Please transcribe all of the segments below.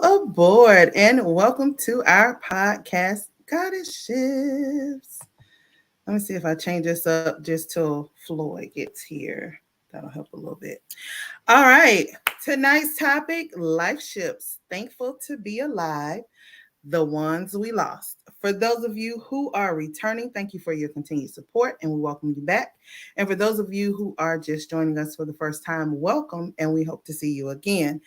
All aboard and welcome to our podcast, Goddess Shifts. Let me see if I change this up just till Floyd gets here. That'll help a little bit. All right. Tonight's topic, Lifeships. Thankful to be alive, the ones we lost. For those of you who are returning, thank you for your continued support and we welcome you back. And for those of you who are just joining us for the first time, welcome and we hope to see you again.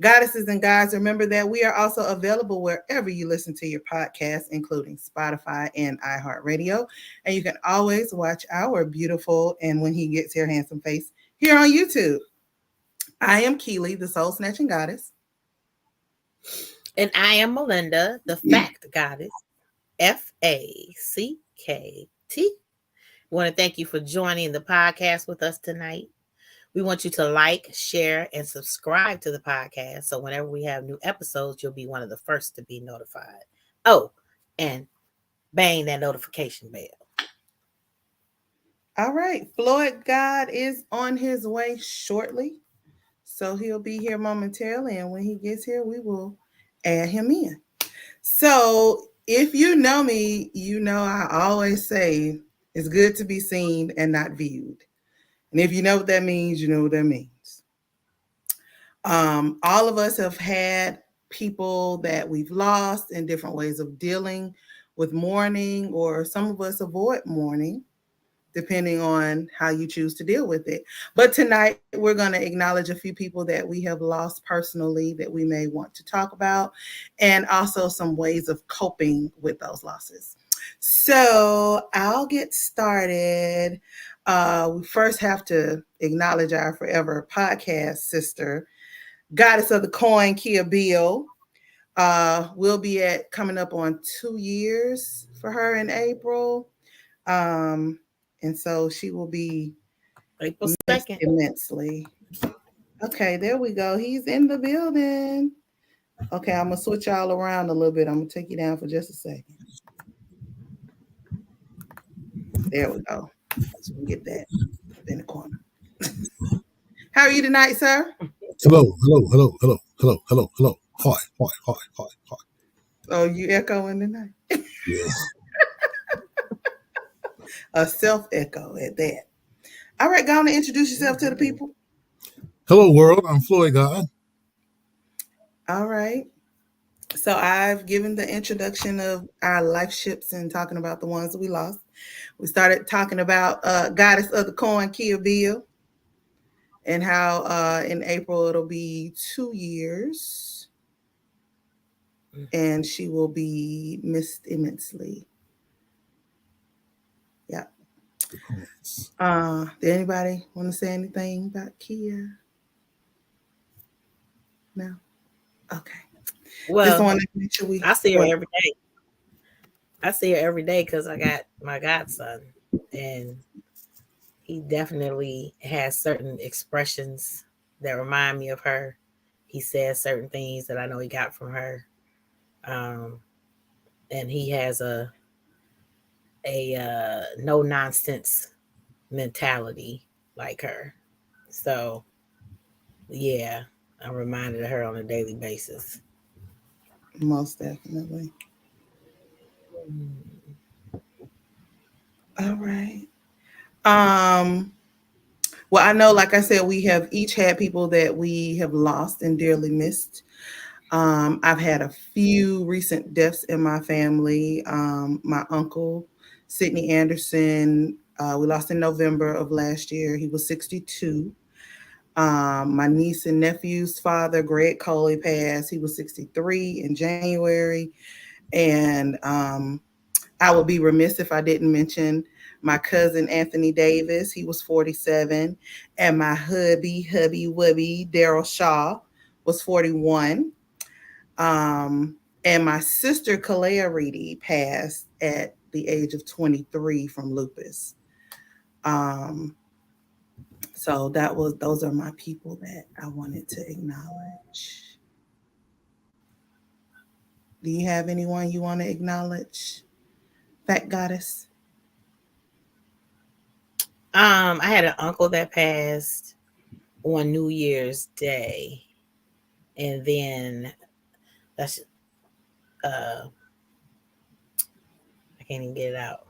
Goddesses and guys, remember that we are also available wherever you listen to your podcasts, including Spotify and iHeartRadio. And you can always watch our beautiful and when he gets here handsome face here on YouTube. I am Keely, the soul snatching goddess. And I am Melinda, the fact goddess, FACKT. We want to thank you for joining the podcast with us tonight. We want you to like, share, and subscribe to the podcast. So whenever we have new episodes, you'll be one of the first to be notified. Oh, and bang that notification bell. All right. Floyd God is on his way shortly. So he'll be here momentarily. And when he gets here, we will add him in. So if you know me, you know I always say it's good to be seen and not viewed. And if you know what that means, you know what that means. All of us have had people that we've lost and different ways of dealing with mourning, or some of us avoid mourning, depending on how you choose to deal with it. But tonight, we're going to acknowledge a few people that we have lost personally that we may want to talk about, and also some ways of coping with those losses. So I'll get started. We first have to acknowledge our forever podcast sister, Goddess of the Coin, Kia Bill. We'll be at coming up on 2 years for her in April. And so she will be April missed 2nd. immensely. Okay, there we go. He's in the building. Okay, I'm gonna switch y'all around a little bit. I'm gonna take you down for just a second. There we go. Let's get that in the corner. How are you tonight, sir? Hello. Hi. Oh, you echoing tonight? Yes. A self echo at that. All right, go on and introduce yourself to the people. Hello, world. I'm Floyd God. All right. So I've given the introduction of our life ships and talking about the ones that we lost. We started talking about Goddess of the Coin, Kia Bill, and how in April it'll be 2 years, and she will be missed immensely. Yeah. Did anybody want to say anything about Kia? No. Okay. Well, just want to make sure I see her every day. I see her every day because I got my godson, and he definitely has certain expressions that remind me of her. He says certain things that I know he got from her, and he has a no nonsense mentality like her. So yeah, I'm reminded of her on a daily basis. Most definitely. All right. Well, I know, like I said, we have each had people that we have lost and dearly missed. I've had a few recent deaths in my family. My uncle, Sidney Anderson, we lost in November of last year. He was 62. My niece and nephew's father, Greg Coley, passed. He was 63 in January. And I would be remiss if I didn't mention my cousin Anthony Davis. He was 47. And my hubby wubby, Daryl Shaw, was 41. And my sister Kalea Reedy passed at the age of 23 from lupus. So those are my people that I wanted to acknowledge. Do you have anyone you want to acknowledge, Fat Goddess? I had an uncle that passed on New Year's Day, and then That's I can't even get it out.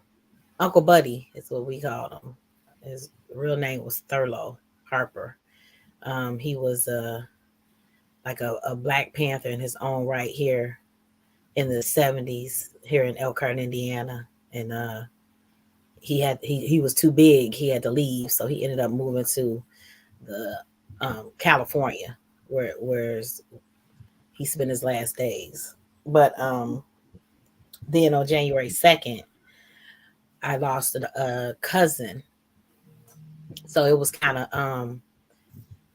Uncle Buddy is what we called him. His real name was Thurlow Harper. He was like a Black Panther in his own right here in the 70s here in Elkhart, Indiana. And he was too big. He had to leave, so he ended up moving to the California, where's he spent his last days. But then on January 2nd, I lost a cousin, so it was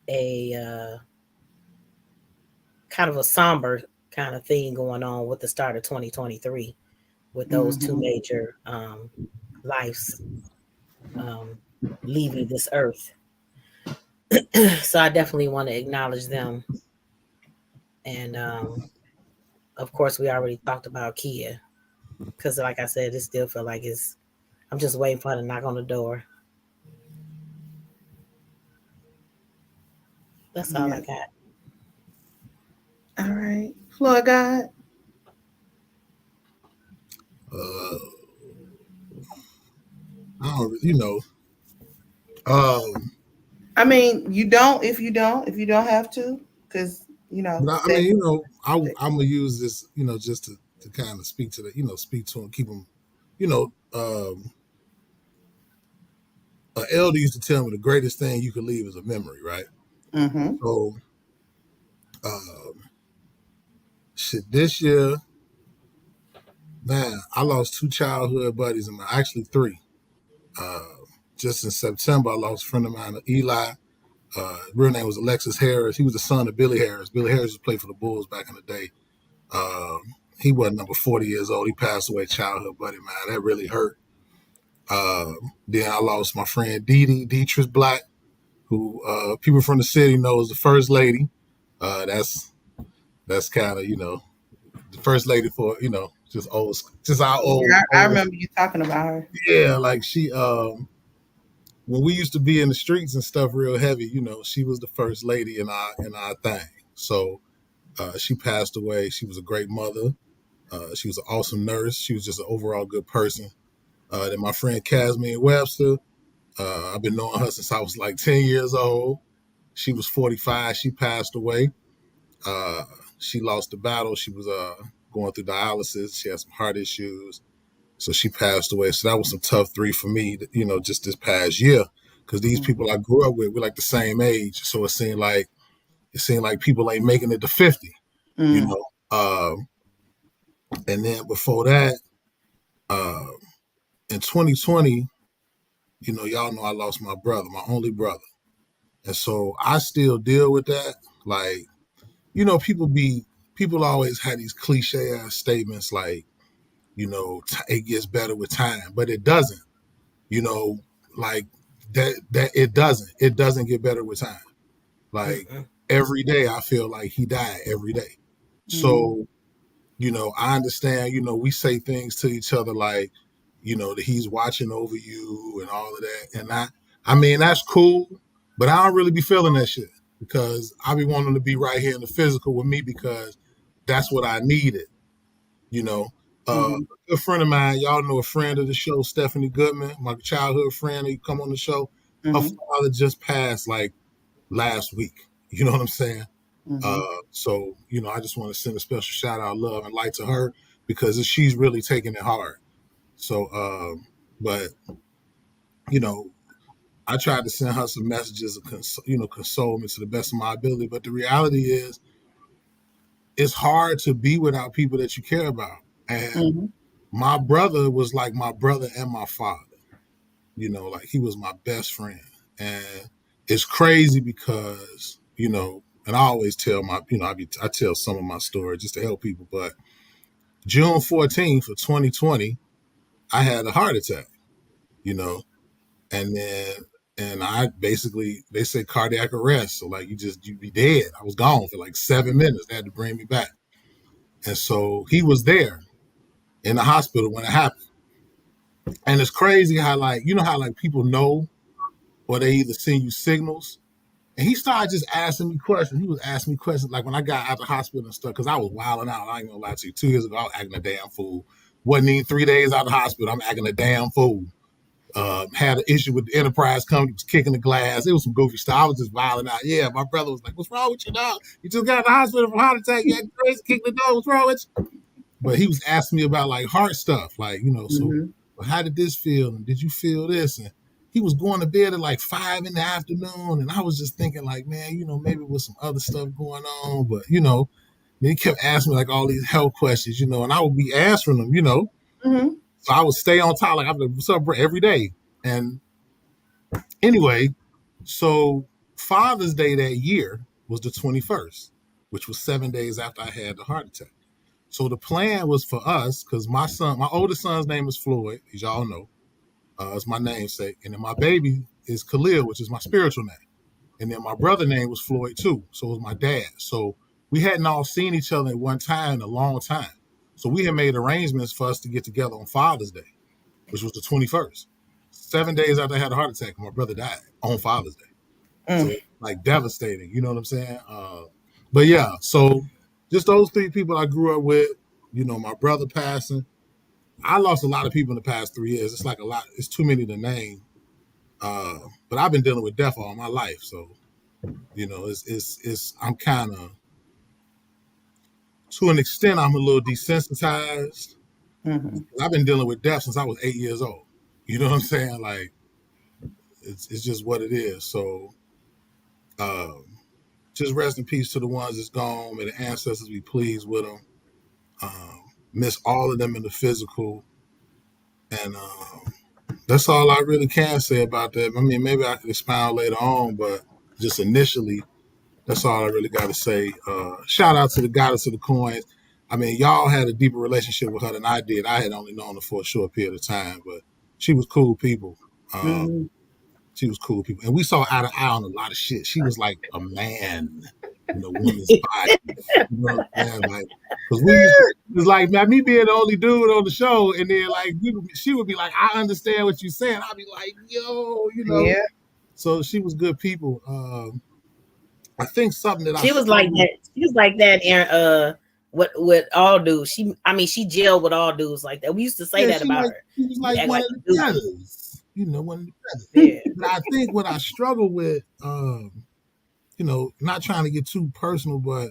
a kind of a somber kind of thing going on with the start of 2023 with those two Mm-hmm. major lives um, leaving this earth. So I definitely want to acknowledge them. And of course, we already talked about Kia because, like I said, it still feel like it's. I'm just waiting for her to knock on the door. That's all I Yeah. got. All right. Floor God. Uh, I don't, you know, um, I mean, if you don't have to, because but I that. mean, I'm gonna use this, just to kind of speak to the, speak to them, keep them, you know, an elder used to tell me the greatest thing you can leave is a memory, right? Mm-hmm. So, um, shit, this year, man, I lost two childhood buddies, and actually three. Uh, just in September, I lost a friend of mine, Eli. Real name was Alexis Harris. He was the son of Billy Harris. Billy Harris used to play for the Bulls back in the day. Um, he wasn't number 40 years old. He passed away, childhood buddy, man. That really hurt. Then I lost my friend Dietrich Black, who people from the city know is the first lady. That's kind of, the first lady for, just old, just our Yeah, I old. remember you talking about her. Yeah, like she, when we used to be in the streets and stuff real heavy, she was the first lady in our thing. So she passed away. She was a great mother. She was an awesome nurse. She was just an overall good person. Then my friend Casmine Webster, I've been knowing her since I was like 10 years old. She was 45. She passed away. Uh, she lost the battle. She was going through dialysis. She had some heart issues. So she passed away. So that was some tough three for me, just this past year. Because these Mm-hmm. people I grew up with, we're like the same age. So it seemed like people ain't making it to 50, you Mm-hmm. know. And then before that, uh, in 2020, y'all know I lost my brother, my only brother. And so I still deal with that. Like, people always had these cliche ass statements like, it gets better with time, but it doesn't, you know, like that it doesn't get better with time. Like Mm-mm. every day I feel like he died every day. Mm-hmm. So, I understand, we say things to each other like, that he's watching over you and all of that. And I mean, that's cool, but I don't really be feeling that shit because I be wanting to be right here in the physical with me because that's what I needed, you know. Mm-hmm. A good friend of mine, y'all know a friend of the show, Stephanie Goodman, my childhood friend who come on the show. Her Mm-hmm. father just passed like last week. You know what I'm saying? Mm-hmm. So, I just want to send a special shout out, love, and light to her because she's really taking it hard. So, but you know, I tried to send her some messages of console me to the best of my ability. But the reality is, it's hard to be without people that you care about. And Mm-hmm. my brother was like my brother and my father. Like he was my best friend, and it's crazy because and I always tell I tell some of my story just to help people. But June 14th of 2020, I had a heart attack. You know, and then and I basically they said cardiac arrest, so like you'd be dead. I was gone for like 7 minutes. They had to bring me back, and so he was there in the hospital when it happened. And it's crazy how like how like people know or they either send you signals. And he started just asking me questions. He was asking me questions like when I got out the hospital and stuff, because I was wilding out. I ain't gonna lie to you. 2 years ago, I was acting a damn fool. Wasn't even 3 days out of the hospital. I'm acting a damn fool. Had an issue with the Enterprise company, was kicking the glass. It was some goofy stuff. I was just wilding out. Yeah, my brother was like, "What's wrong with you, dog? You just got out of the hospital from a heart attack. You had crazy, kicking the door. What's wrong with you?" But he was asking me about like heart stuff, like, so Mm-hmm. well, how did this feel? And did you feel this? And he was going to bed at like 5 in the afternoon. And I was just thinking, like, man, maybe with some other stuff going on. But, then he kept asking me like all these health questions, and I would be answering them. Mm-hmm. So I would stay on top, like, I'm like, what's up, bro, every day. And anyway, so Father's Day that year was the 21st, which was 7 days after I had the heart attack. So the plan was for us, because my oldest son's name is Floyd, as y'all know. It's my namesake. And then my baby is Khalil, which is my spiritual name. And then my brother's name was Floyd too. So it was my dad. So we hadn't all seen each other at one time in a long time. So we had made arrangements for us to get together on Father's Day, which was the 21st. 7 days after I had a heart attack, my brother died on Father's Day. So like devastating, you know what I'm saying? But yeah, so just those three people I grew up with, my brother passing. I lost a lot of people in the past 3 years. It's like a lot. It's too many to name. But I've been dealing with death all my life. So, I'm kind of, to an extent, I'm a little desensitized. Mm-hmm. I've been dealing with death since I was 8 years old. You know what I'm saying? Like, it's just what it is. So, um, just rest in peace to the ones that's gone. May the ancestors be pleased with them. Miss all of them in the physical. And that's all I really can say about that. I mean, maybe I could expound later on, but just initially, that's all I really got to say. Shout out to the goddess of the coins. I mean, y'all had a deeper relationship with her than I did. I had only known her for a short period of time, but she was cool people. Mm-hmm. She was cool people. And we saw eye to eye on a lot of shit. She was like a man in a woman's body. You know what I'm saying? Like, because it was like, man, me being the only dude on the show, and then like she would be like, I understand what you're saying. I'd be like, yo. Yeah. So she was good people. I think something that I She was like struggled. that. She was like that in with all dudes. She jailed with all dudes like that. We used to say Yeah, that about her. she was You like act one like of a the dude. brothers. One of the brothers. Yeah. But I think what I struggle with, not trying to get too personal, but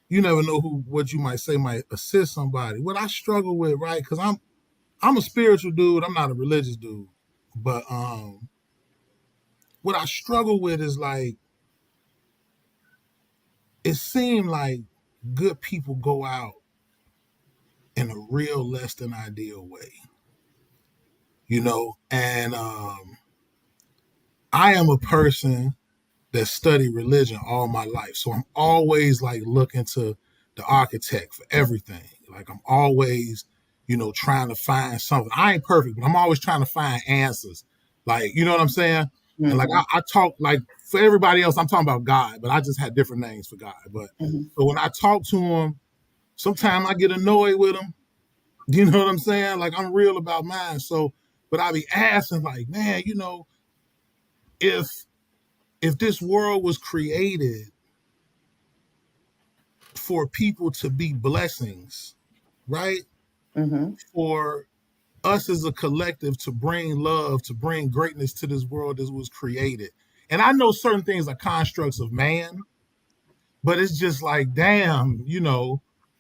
you never know what you might say might assist somebody. What I struggle with, right? Because I'm a spiritual dude. I'm not a religious dude. But what I struggle with is like, it seemed like good people go out in a real less than ideal way, and I am a person that studied religion all my life. So I'm always like looking to the architect for everything. Like I'm always, trying to find something. I ain't perfect, but I'm always trying to find answers. Like, you know what I'm saying? And like Mm-hmm. I talk like for everybody else, I'm talking about God, but I just had different names for God. But when I talk to him, sometimes I get annoyed with him. You know what I'm saying? Like I'm real about mine. So, but I be asking, like, man, if this world was created for people to be blessings, right? Mm-hmm. For us as a collective to bring love, to bring greatness to this world that was created. And I know certain things are constructs of man, but it's just like, damn,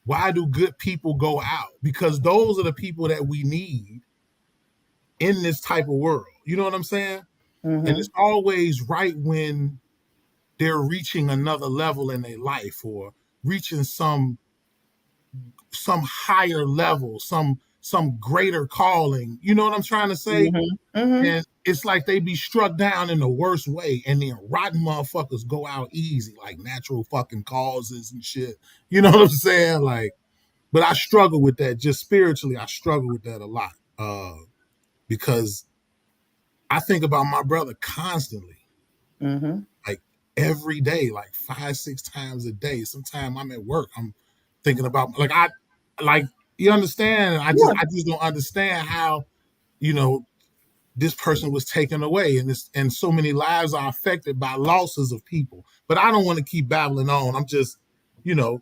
why do good people go out? Because those are the people that we need in this type of world. You know what I'm saying? And Mm-hmm. it's always right when they're reaching another level in their life or reaching some higher level, some greater calling. You know what I'm trying to say? Mm-hmm. Mm-hmm. And it's like they be struck down in the worst way, and then rotten motherfuckers go out easy, like natural fucking causes and shit. You know what I'm saying? Like, but I struggle with that just spiritually. I struggle with that a lot because I think about my brother constantly, Mm-hmm. like every day, like 5-6 times a day. Sometimes I'm at work, I'm thinking about like you understand. I Yeah. just don't understand how you know this person was taken away, and so many lives are affected by losses of people. But I don't want to keep babbling on. I'm just, you know,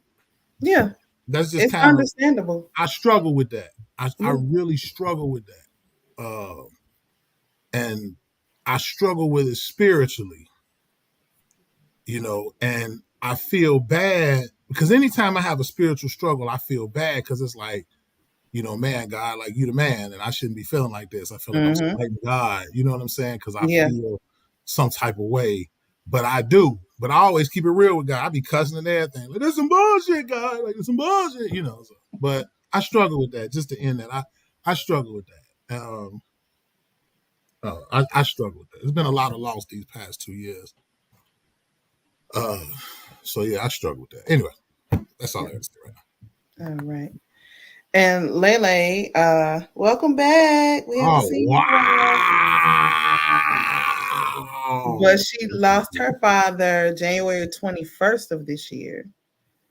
Yeah, that's just it's kind of, understandable. I struggle with that. I Yeah. really struggle with that. And I struggle with it spiritually, and I feel bad because anytime I have a spiritual struggle, I feel bad because it's like, man, God, like you the man, and I shouldn't be feeling like this. I feel like I'm Mm-hmm. slighting God, you know what I'm saying? Because I Yeah. feel some type of way, but I do. But I always keep it real with God. I be cussing and everything. Like, there's some bullshit, God. Like, there's some bullshit. So, but I struggle with that. Just to end that, I struggle with that. I struggle with that. There's been a lot of loss these past 2 years. Uh, so yeah, I struggle with that. Anyway, that's all I have to say right All right. And Lele, welcome back. We now. haven't Oh seen you in a while. wow! But she lost her father January 21st of this year.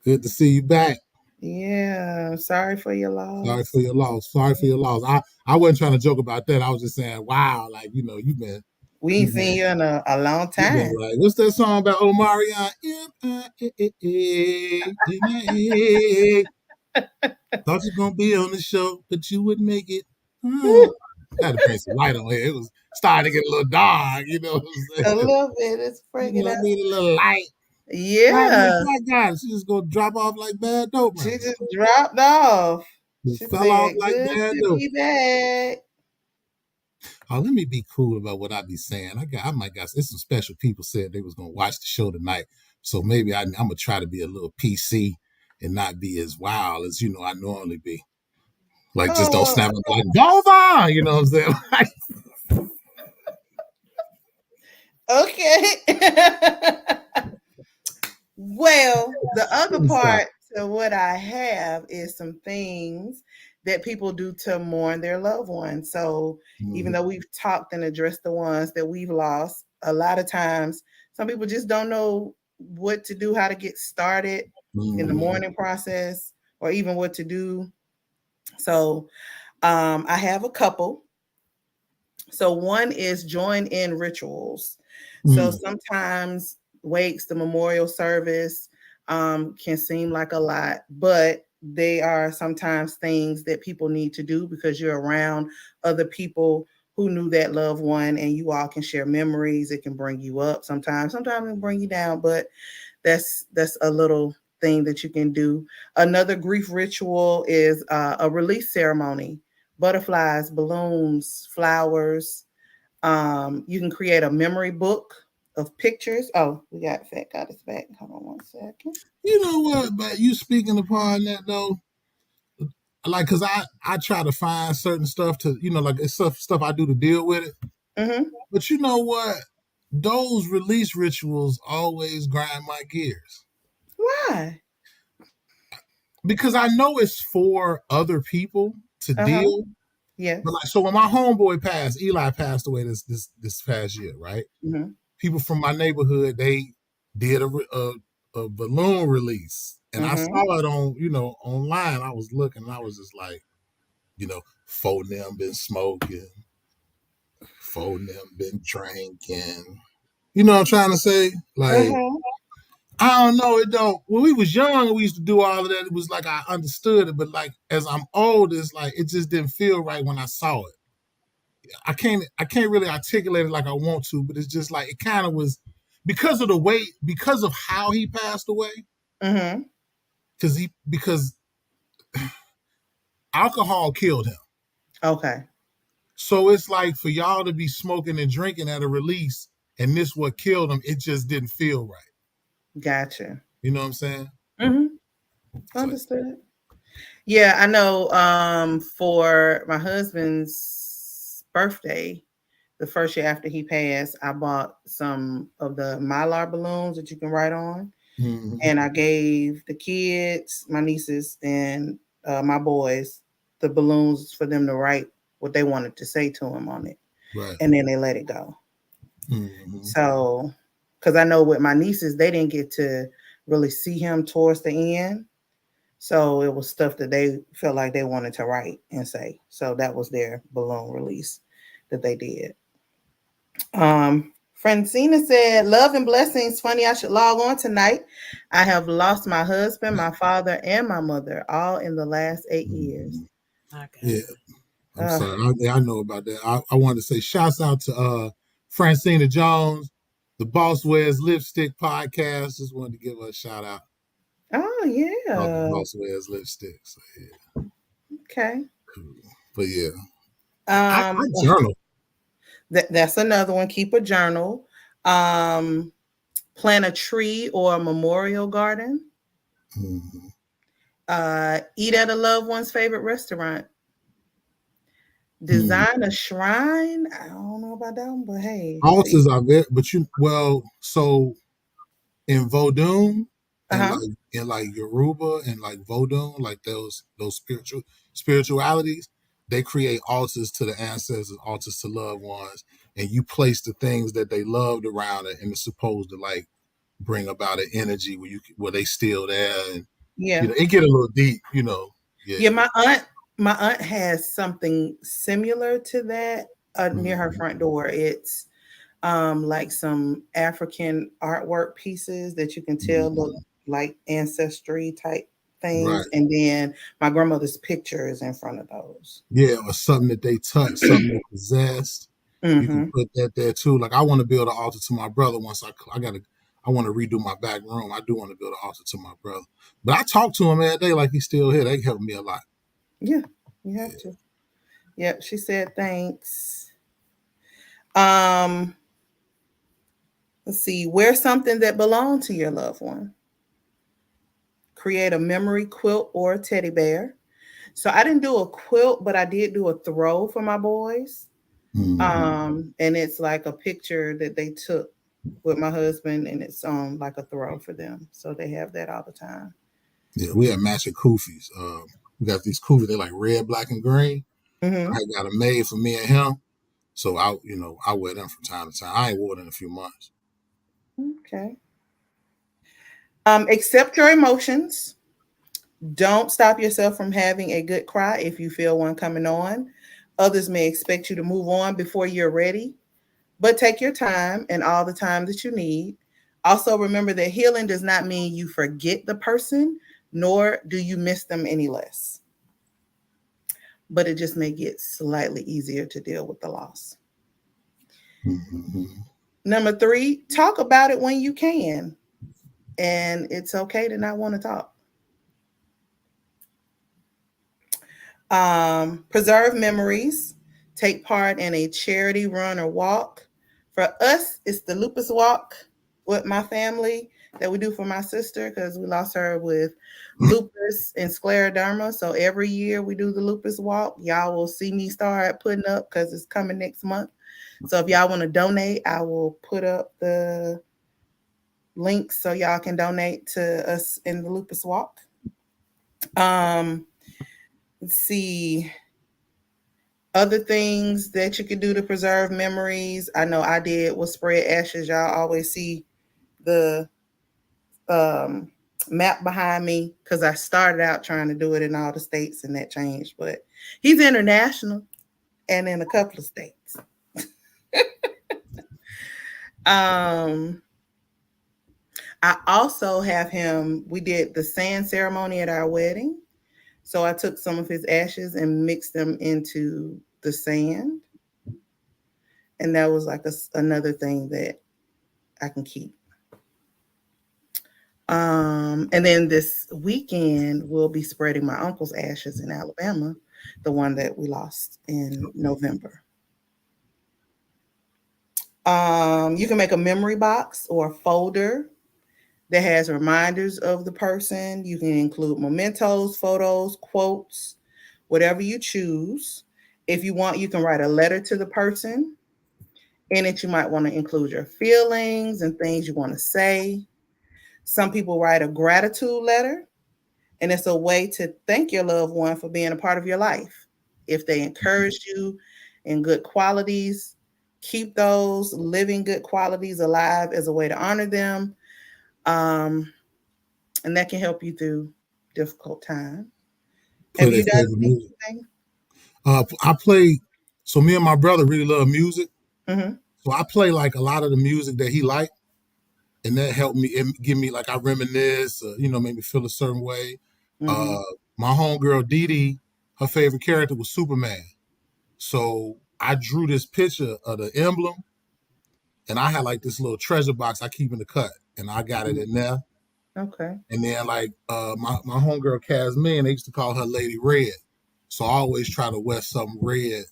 Good to see you back. Yeah, sorry for your Sorry for loss. your loss. Sorry for your loss. I wasn't trying to joke about that. I was just saying, wow, like you've been We ain't you've seen been you in a long you've been time. like, what's that song about Omarion? M-I-A-A-A. Thought you were gonna be on the show, but you wouldn't make it. I had to bring some light on here. It was starting to get a little dark, you know what I'm A saying? little bit. It's bringing I up. need a little light. What happened to Yeah, Black guy? She just gonna drop off like bad dope, she man. just dropped off. Just She fell off said, like "Good bad to dope. be back." Oh, let me be cool about what I be saying. I might got there's some special people said they was gonna watch the show tonight, so maybe I'm gonna try to be a little PC and not be as wild as I normally be. Like just don't Oh, snap and be like Bova, you know what I'm saying? Like, okay. Well, the let other me stop. part to what I have is some things that people do to mourn their loved ones. So even Mm-hmm. though we've talked and addressed the ones that we've lost, a lot of times some people just don't know what to do, how to get started in the Mm-hmm. mourning process, or even what to do. So I have a couple. So one is join in rituals. So Mm-hmm. sometimes wakes, the memorial service can seem like a lot, but they are sometimes things that people need to do because you're around other people who knew that loved one, and you all can share memories. It can bring you up sometimes it can bring you down, but that's a little thing that you can do. Another grief ritual is a release ceremony, butterflies, balloons, flowers. You can create a memory book of pictures. Oh, we got Fat Goddess back. Hold on one second. You know what? But you speaking upon that though, like, cause I try to find certain stuff to like it's stuff I do to deal with it. Mm-hmm. But you know what? Those release rituals always grind my gears Why? because I know it's for other people to Uh-huh. deal. But Yes. like, so when my homeboy passed, Eli passed away this past year, right? Mm-hmm. People from my neighborhood they did a balloon release, and I Mm-hmm. saw it on online. I was looking, and I was just like, four of them been smoking, four of them been drinking. You know what I'm trying to say? Like, Uh-huh. I don't know. It don't. When we was young, we used to do all of that. It was like I understood it, but like as I'm old, it's like it just didn't feel right when I saw it. I can't really articulate it like I want to, but it's just like it kind of was because of the way, because of how he passed away, Mm-hmm. because alcohol killed him. Okay. So it's like for y'all to be smoking and drinking at a release, and this what killed him. It just didn't feel right. Gotcha. You know what I'm saying? Mm-hmm. So Understood. Yeah, I know. For my husband's birthday, the first year after he passed, I bought some of the Mylar balloons that you can write on, mhm. and I gave the kids, my nieces, and my boys the balloons for them to write what they wanted to say to him on it, Right. and then they let it go. Mm-hmm. So, because I know with my nieces, they didn't get to really see him towards the end. So it was stuff that they felt like they wanted to write and say. So that was their balloon release. that they did. Francina said, "Love and blessings. Funny, I should log on tonight. I have lost my husband, my father, and my mother all in the last 8 years." Mhm. Okay. Yeah, I'm Uh, sorry. I know about that. I wanted to say shouts out to Francina Jones, the Boss Wears Lipstick podcast. Just wanted to give her a shout out oh about the yeah. Boss Wears Lipstick. So yeah, Okay. cool. But yeah, I Um, journal. that's another one. Keep a journal. Um, plant a tree or a memorial garden. Mhm. Eat at a loved one's favorite restaurant. Mhm. Design a shrine. I don't know about that one, but hey, to each. Altars are very, but so in Vodun and Uh-huh. like Yoruba and like Vodun, like those spiritualities, they create altars to the ancestors, altars to loved ones, and you place the things that they loved around it, and it's supposed to like bring about an energy where they still there, and Yeah. it get a little deep, Yeah. Yeah, my aunt has something similar to that near her Mhm. front door. It's like some African artwork pieces that you can tell look Mhm. like ancestry type things, Right. and then my grandmother's picture is in front of those. Yeah, or something that they touch, something they possessed. You can Mm-hmm. put that there too. Like I want to build an altar to my brother once I want to redo my back room. I do want to build an altar to my brother. But I talk to him every day like he's still here. They help me a lot. Yeah, you have Yeah. to. Yep, she said thanks. Um, let's see, wear something that belonged to your loved one. Create a memory quilt or a teddy bear. So I didn't do a quilt, but I did do a throw for my boys. Hmm. And it's like a picture that they took with my husband, and it's like a throw for them. So they have that all the time. Yeah, we have matching kufis. We got these kufis. They like red, black, and green. Hmm. I got them made for me and him. So I wear them from time to time. I ain't wore them in a few months. Okay. Accept your emotions. Don't stop yourself from having a good cry if you feel one coming on. Others may expect you to move on before you're ready, but take your time and all the time that you need. Also, remember that healing does not mean you forget the person, nor do you miss them any less, but it just may get slightly easier to deal with the loss. Hmm. Number three, talk about it when you can. And it's okay to not want to talk. Preserve memories. Take part in a charity run or walk. For us, it's the lupus walk with my family that we do for my sister because we lost her with lupus and scleroderma. So every year we do the lupus walk. Y'all will see me start putting up because it's coming next month. So if y'all want to donate, I will put up the links so y'all can donate to us in the lupus walk. Um, let's see other things that you could do to preserve memories. I know I did was spread ashes. Y'all always see the um, map behind me because I started out trying to do it in all the states and that changed. But he's international and in a couple of states. Um, I also have him. We did the sand ceremony at our wedding. So I took some of his ashes and mixed them into the sand. And that was like another thing that I can keep. And then this weekend, we'll be spreading my uncle's ashes in Alabama, the one that we lost in November. You can make a memory box or a folder that has reminders of the person. You can include mementos, photos, quotes, whatever you choose. If you want, you can write a letter to the person. In it, you might want to include your feelings and things you want to say. Some people write a gratitude letter, and it's a way to thank your loved one for being a part of your life. If they encourage you in good qualities, keep those living good qualities alive as a way to honor them. Um, and that can help you through difficult time. Have Play you their done favorite music. anything? I play. So me and my brother really love music. Mm-hmm. So I play like a lot of the music that he liked, and that helped me and give me like I reminisce, make me feel a certain way. Mm-hmm. Uh, my homegirl Dee Dee, her favorite character was Superman. So I drew this picture of the emblem, and I had like this little treasure box I keep in the cut, and I got it in there. Okay. And then like my homegirl Casmine, they used to call her Lady Red. So I always try to wear something red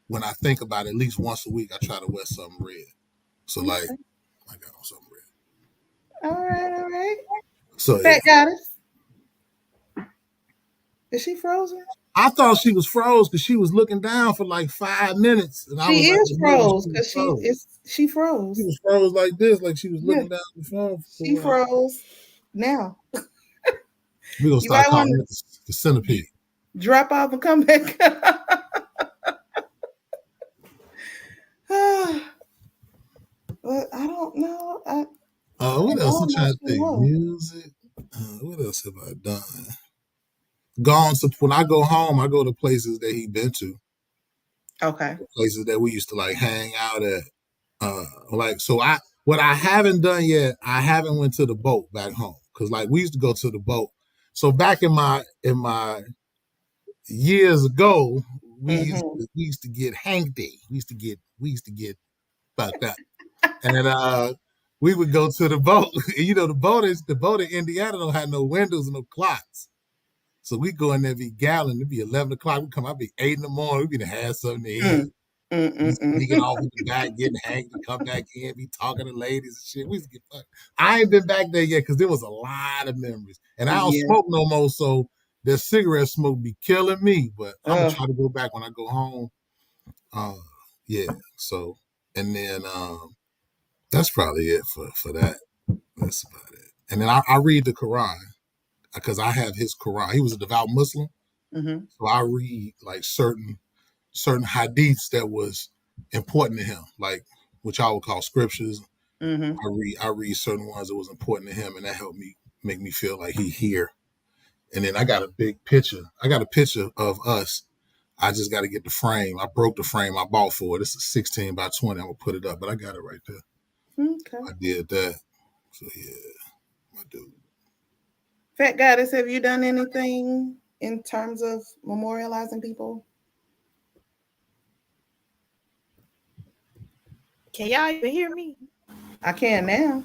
when I think about it. At least once a week, I try to wear something red. So like Okay. I got on something red. All right. All right. So Fat yeah. goddess. Is she frozen? I thought she was froze because she was looking down for like 5 minutes, and I was She like, is well, maybe froze she was because froze. she She froze. was froze like this, like she was Yeah, looking down the phone for a she while. froze. Now We're gonna you start might want calling it the to centipede. drop off and come back. But I don't know. I What else? I'm don't know if trying to she think. was. Music. What else have I done? Gone. So when I go home, I go to places that he been to, Okay. places that we used to like hang out at. Like so, what I haven't done yet, I haven't went to the boat back home because like we used to go to the boat. So back in my years ago, Mm-hmm. we used to get Hank Day. We used to get fucked up, and we would go to the boat. The boat in Indiana don't have no windows and no clocks. So we go in there, be gallon. It'd be 11 o'clock. We come out, be 8 in the morning. We be to have something to eat. Mm. Be Mm-mm-mm. sneaking off in the back, getting hanked to come back in, be talking to ladies and shit. We used to get fucked. I ain't been back there yet because there was a lot of memories. And I don't Yeah. smoke no more, so the cigarette smoke be killing me. But I'm gonna Oh. try to go back when I go home. Uh, yeah. So and then that's probably it for that. That's about it. And then I read the Quran because I have his Quran. He was a devout Muslim, Mm-hmm. so I read like certain hadiths that was important to him, like which I would call scriptures. Mm-hmm. I read certain ones that was important to him, and that helped me make me feel like he here. And then I got a big picture. I got a picture of us. I just got to get the frame. I broke the frame I bought for it. It's a 16 by 20. I'm gonna put it up, but I got it right there. Okay. I did that. So yeah, I do. Fat goddess, have you done anything in terms of memorializing people? Can y'all even hear me? I can now.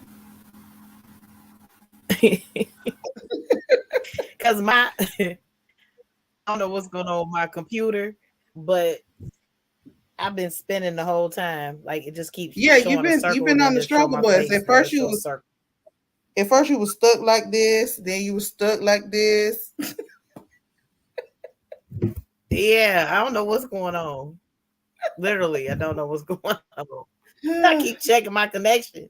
Because my I don't know what's going on with my computer, but I've been spinning the whole time. Like it just keeps Yeah, showing a you've circle been and on then the just show struggle my bus. face, At then first it you shows a was circle. stuck like this, then you was stuck like this. Yeah, I don't know what's going on. Literally, I don't know what's going on. I keep checking my connection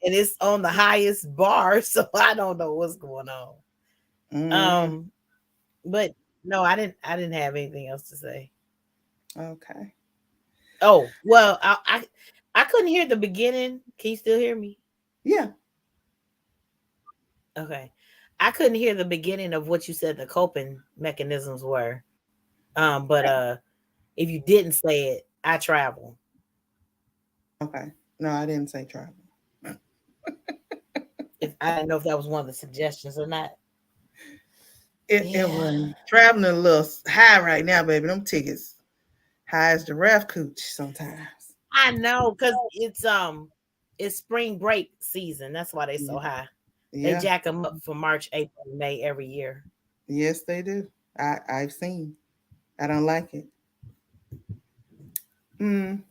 and it's on the highest bar, so I don't know what's going on. Mm, Um, but no, I didn't have anything else to say. okay. Oh, well, I couldn't hear the beginning. Can you still hear me? Yeah. Okay. I couldn't hear the beginning of what you said the coping mechanisms were. But if you didn't say it, I travel. Okay. No, I didn't say travel. If I didn't know if that was one of the suggestions or not. It Yeah. wasn't traveling a little high right now, baby. Them tickets high as giraffe cooch sometimes. I know, because it's spring break season. That's why they so Yeah. high. They Yeah. jack them up for March, April, May every year. Yes, they do. I've seen. I don't like it. Mm.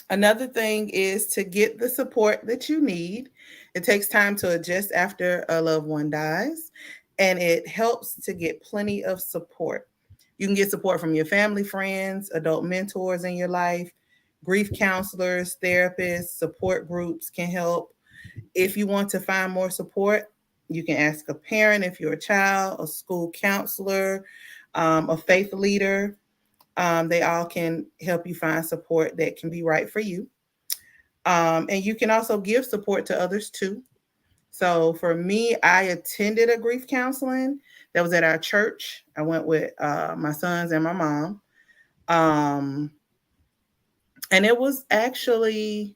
Another thing is to get the support that you need. It takes time to adjust after a loved one dies, and it helps to get plenty of support. You can get support from your family, friends, adult mentors in your life, grief counselors, therapists, support groups can help. If you want to find more support, you can ask a parent if you're a child, a school counselor, a faith leader. They all can help you find support that can be right for you. And you can also give support to others too. So for me, I attended a grief counseling that was at our church. I went with my sons and my mom. Um, And it was actually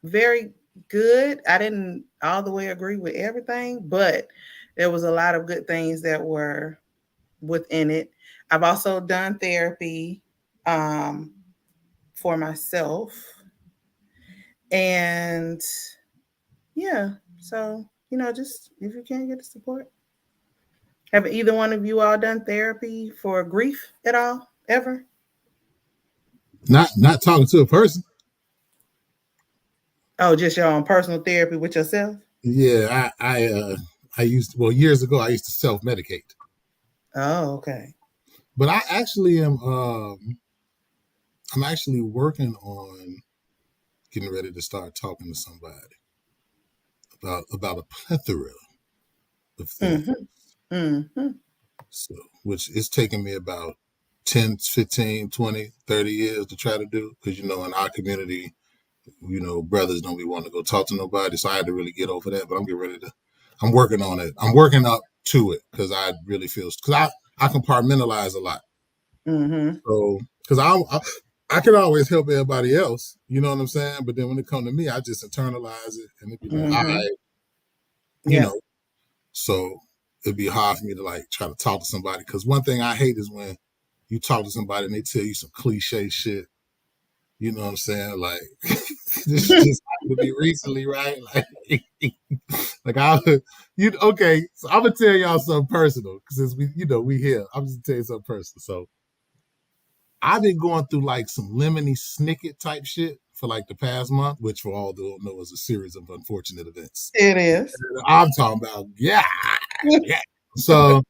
very good. I didn't all the way agree with everything, but there was a lot of good things that were within it. I've also done therapy um, for myself. And yeah, so, just if you can't get the support. Have either one of you all done therapy for grief at all, ever? Not talking to a person. Oh, just your own personal therapy with yourself? Yeah, I used to, well, years ago I used to self medicate, Oh, okay. but I actually am I'm actually working on getting ready to start talking to somebody about a plethora of things. Mm-hmm. Mm-hmm. So, which is taking me about 10, 15, 20, 30 years to try to do. Because, in our community, brothers don't be wanting to go talk to nobody. So I had to really get over that. But I'm working on it. I'm working up to it because I really feel, because I compartmentalize a lot. Mm-hmm. So, because I can always help everybody else, you know what I'm saying? But then when it comes to me, I just internalize it and it'd be like, all Mm-hmm. right, you Yeah. know, so it'd be hard for me to like try to talk to somebody. Because one thing I hate is when you talk to somebody and they tell you some cliche shit. You know what I'm saying? Like this just happened to be recently, right? Like I would, okay. So I'm gonna tell y'all something personal because we here. I'm just gonna tell you something personal. So I've been going through like some lemony snicket type shit for like the past month, which for all who don't know is a series of unfortunate events. It is. I'm talking about, yeah. So,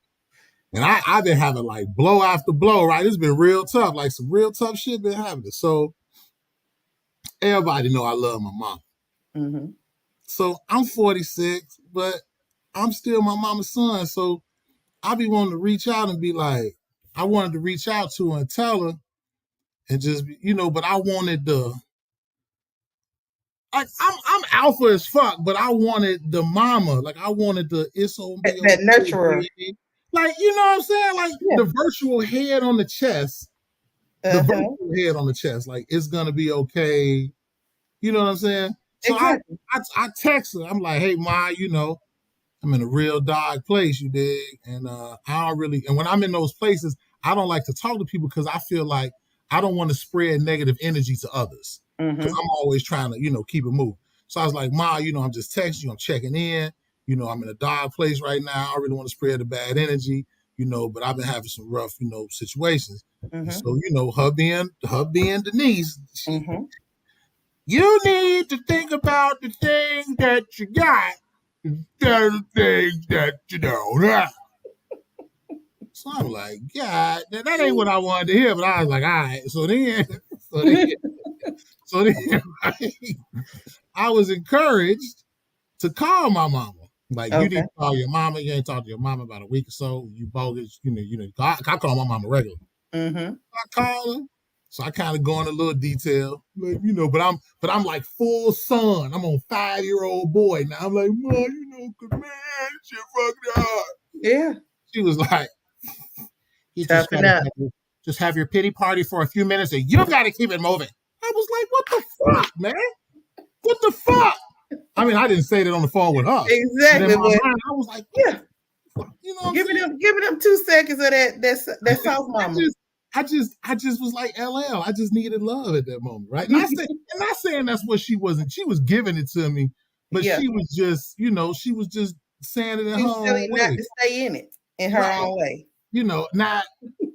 and I've been having like blow after blow, right? It's been real tough, like some real tough shit been happening. So everybody know I love my mom. Mm-hmm. So I'm 46, but I'm still my mama's son. So I be wanting to reach out and be like, I wanted to reach out to her and tell her and just, but I wanted I'm alpha as fuck, but I wanted the mama. Like I wanted the it's gonna be That okay, nurturer. baby. Like, you know what I'm saying? Like Yeah. the virtual head on the chest. The Uh-huh. virtual head on the chest. Like it's gonna be okay. You know what I'm saying? So Exactly. I text her. I'm like, hey Ma, I'm in a real dark place, you dig? And I don't really, and when I'm in those places, I don't like to talk to people because I feel like I don't want to spread negative energy to others because Mm-hmm. I'm always trying to, keep it moving. So I was like, Ma, I'm just texting you, I'm checking in. I'm in a dark place right now. I really want to spread the bad energy, but I've been having some rough, situations. And Mm-hmm. so, her being Denise, Mm-hmm. you need to think about the things that you got instead of the things that you don't have. So I'm like, God, that ain't what I wanted to hear, but I was like, all right. So then, so then right, I was encouraged to call my mama. Like, you need Okay. to call your mama. You ain't talked to your mama about a week or so. You bogus. I call my mama regularly. Mm-hmm. I call her. So I kind of go into a little detail, like, but I'm like full son. I'm on 5-year-old boy now. I'm like, Ma, cause man, shit fucked up. Yeah. She was like, you just Toughen gotta up. just have your pity party for a few minutes, and you gotta keep it moving. I was like, what the fuck, man? What the fuck? I mean, I didn't say that on the phone with her, but in Exactly. my But mind, I was like, yeah, you know what I'm give saying? it them, give it them 2 seconds of that soft I mama. just, I just was like LL. I just needed love at that moment, right? And not saying that's what she wasn't. She was giving it to me, but Yeah. she was just, she was just saying it in She her was telling own you not way, to stay in it in her right? own way. Now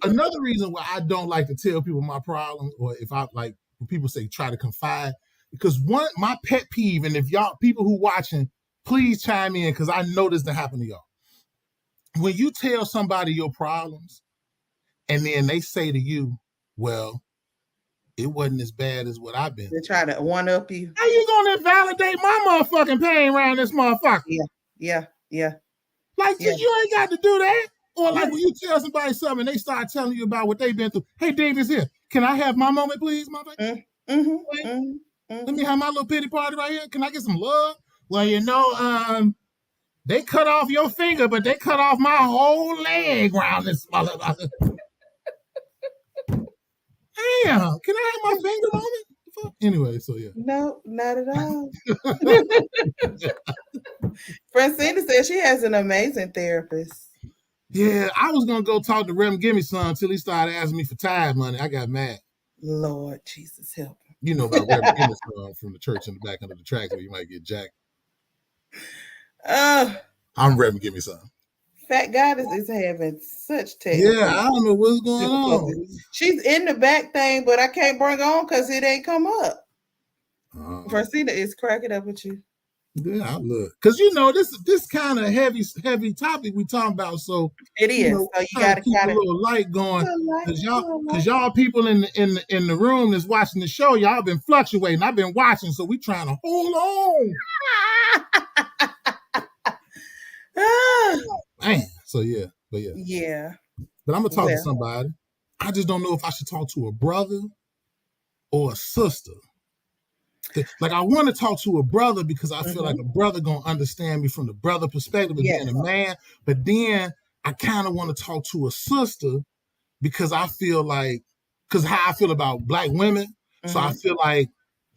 another reason why I don't like to tell people my problems, or if I like when people say try to confide, because my pet peeve, and if y'all people who watching, please chime in because I know this to happen to y'all. When you tell somebody your problems and then they say to you, well, it wasn't as bad as what I've been They through. try to one up you. How you gonna invalidate my motherfucking pain around this motherfucker? Yeah. Yeah. Yeah. Like Yeah. you ain't got to do that. Or like Yeah. when you tell somebody something and they start telling you about what they've been through. Hey, Davis here. Can I have my moment, please, motherfucker? Mm-hmm. Mm-hmm. Let me Mm-hmm. have my little pity party right here. Can I get some love? Well, they cut off your finger, but they cut off my whole leg around this motherfucker. Damn, can I have my finger moment? fuck? Anyway, so yeah. No, not at all. Francina said she has an amazing therapist. Yeah, I was gonna go talk to Reverend Gimme Son until he started asking me for tithe money. I got mad. Lord Jesus help him. You know about Reverend Gimme Son from the church in the back under the tracks where you might get jacked. Uh, I'm Reverend Gimme Son. Fat Goddess is having such Yeah, technical I don't know what's going difficulties. on. She's in the back thing, but I can't bring her on because it ain't come up. Francina is cracking up with you. Yeah, I look, because you know this kind of heavy topic we talking about. So It is. you know, So you trying to gotta keep a gotta little light going, because light. y'all people in the room that's watching the show, y'all been fluctuating. I've been watching, so we trying to hold on. Man, so yeah, but yeah. Yeah. But I'm gonna talk to somebody. I just don't know if I should talk to a brother or a sister. Like I want to talk to a brother because I feel like a brother gonna understand me from the brother perspective of being a man. But then I kind of want to talk to a sister because I feel like, because how I feel about black women. So I feel like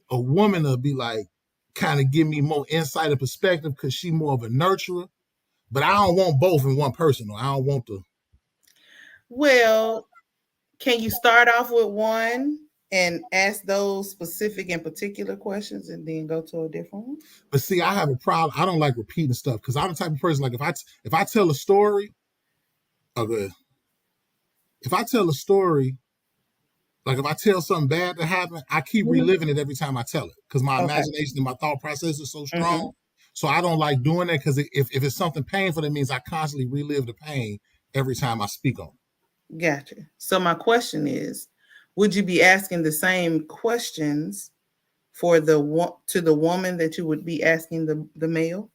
a woman will be like, kind of give me more insight and perspective because she more of a nurturer. But I don't want both in one person. Though. I don't want the. Well, can you start off with one and ask those specific and particular questions and then go to a different one? But see, I have a problem. I don't like repeating stuff because I'm the type of person like if I tell a story, okay, if I tell a story, like if I tell something bad to happen, I keep reliving it every time I tell it because my imagination and my thought process is so strong. So I don't like doing that because if it's something painful, that means I constantly relive the pain every time I speak on it. Gotcha. So my question is, would you be asking the same questions for the woman that you would be asking the male?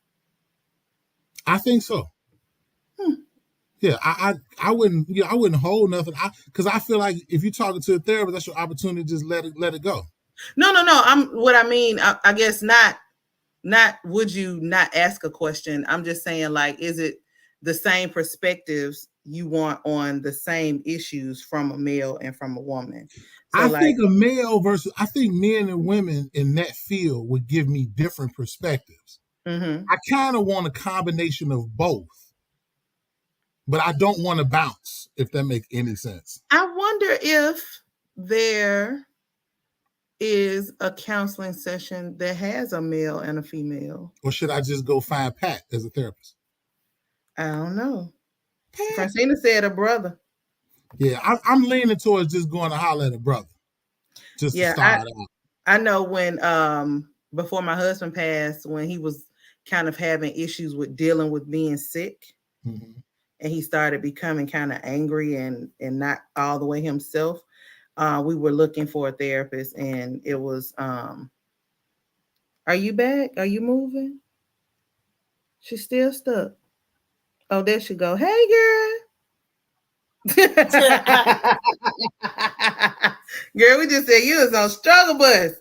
I think so. Yeah, I wouldn't I wouldn't hold nothing because I feel like if you're talking to a therapist, that's your opportunity to just let it go. No. I guess not would you not ask a question? I'm just saying, like, is it the same perspectives you want on the same issues from a male and from a woman? So I think a male versus I think men and women in that field would give me different perspectives. I kind of want a combination of both. But I don't want to bounce, if that makes any sense. I wonder if there is a counseling session that has a male and a female. Or should I just go find Pat as a therapist? I don't know. Francina said a brother. Yeah, I'm leaning towards just going to holler at a brother. Just to start out. I know when before my husband passed, when he was kind of having issues with dealing with being sick. And he started becoming kind of angry and not all the way himself. We were looking for a therapist, and it was, are you back? Are you moving? She's still stuck. Oh, there she go. Hey, girl. Girl, we just said you was on struggle bus.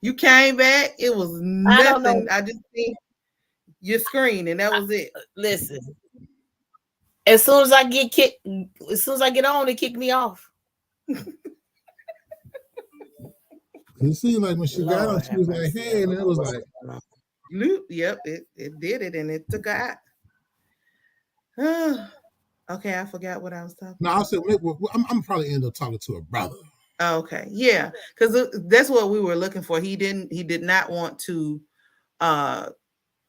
You came back. It was nothing. I just see your screen, and that was it. Listen. As soon as I get on, it kicked me off. It seemed like when she got on, she was like, hey, and it was like, yep, it did it, and it took her out. Okay, I forgot what I was talking about. No, I said, I'm probably end up talking to a brother. Okay, yeah, because that's what we were looking for. He did not want to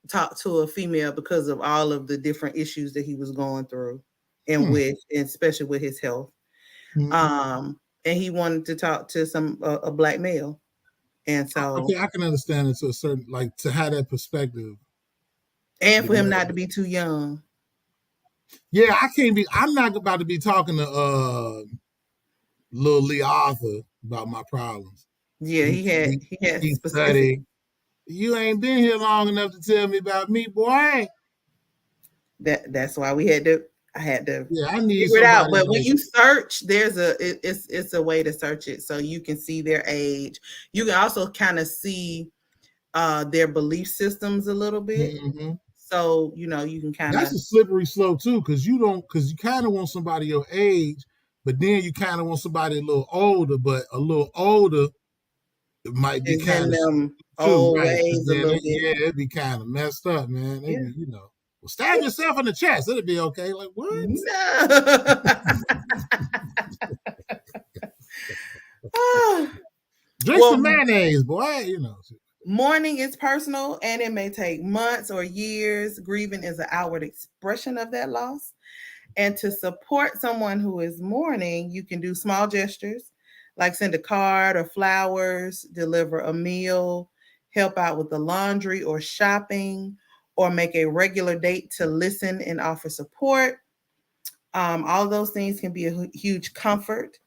talk to a female because of all of the different issues that he was going through, and especially with his health. And he wanted to talk to a black male, and so I can understand it to a certain, like, to have that perspective, and for him not to be too young. Yeah, I'm not about to be talking to little Lee Arthur about my problems. Yeah, he had specific. You ain't been here long enough to tell me about me, boy. That's why I had to I need figure it out. But when you search, it's a way to search it so you can see their age. You can also kind of see their belief systems a little bit. So you can kind of. That's a slippery slope too, because you kind of want somebody your age, but then you kind of want somebody a little older, but a little older it might be Is in kind of them too, old right? Because ways a then, little bit. yeah, it'd be kind of messed up, man. They Yeah. be, well, stab yourself in the chest. It'll be okay. Like, what? No. Ah, Drink well, some mayonnaise, boy. mourning is personal and it may take months or years. Grieving is an outward expression of that loss. And to support someone who is mourning, you can do small gestures like send a card or flowers, deliver a meal, help out with the laundry or shopping, or make a regular date to listen and offer support. All those things can be a huge comfort.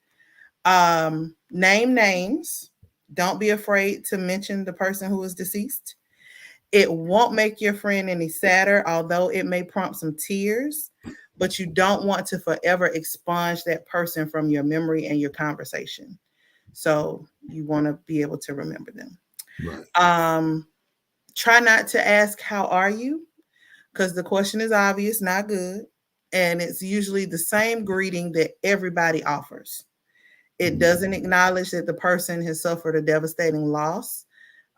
Name names. Don't be afraid to mention the person who is deceased. It won't make your friend any sadder, although it may prompt some tears, but you don't want to forever expunge that person from your memory and your conversation. So you want to be able to remember them. Right. Um, Try not to ask, "How are you?" because the question is obvious, not good. And it's usually the same greeting that everybody offers. It doesn't acknowledge that the person has suffered a devastating loss.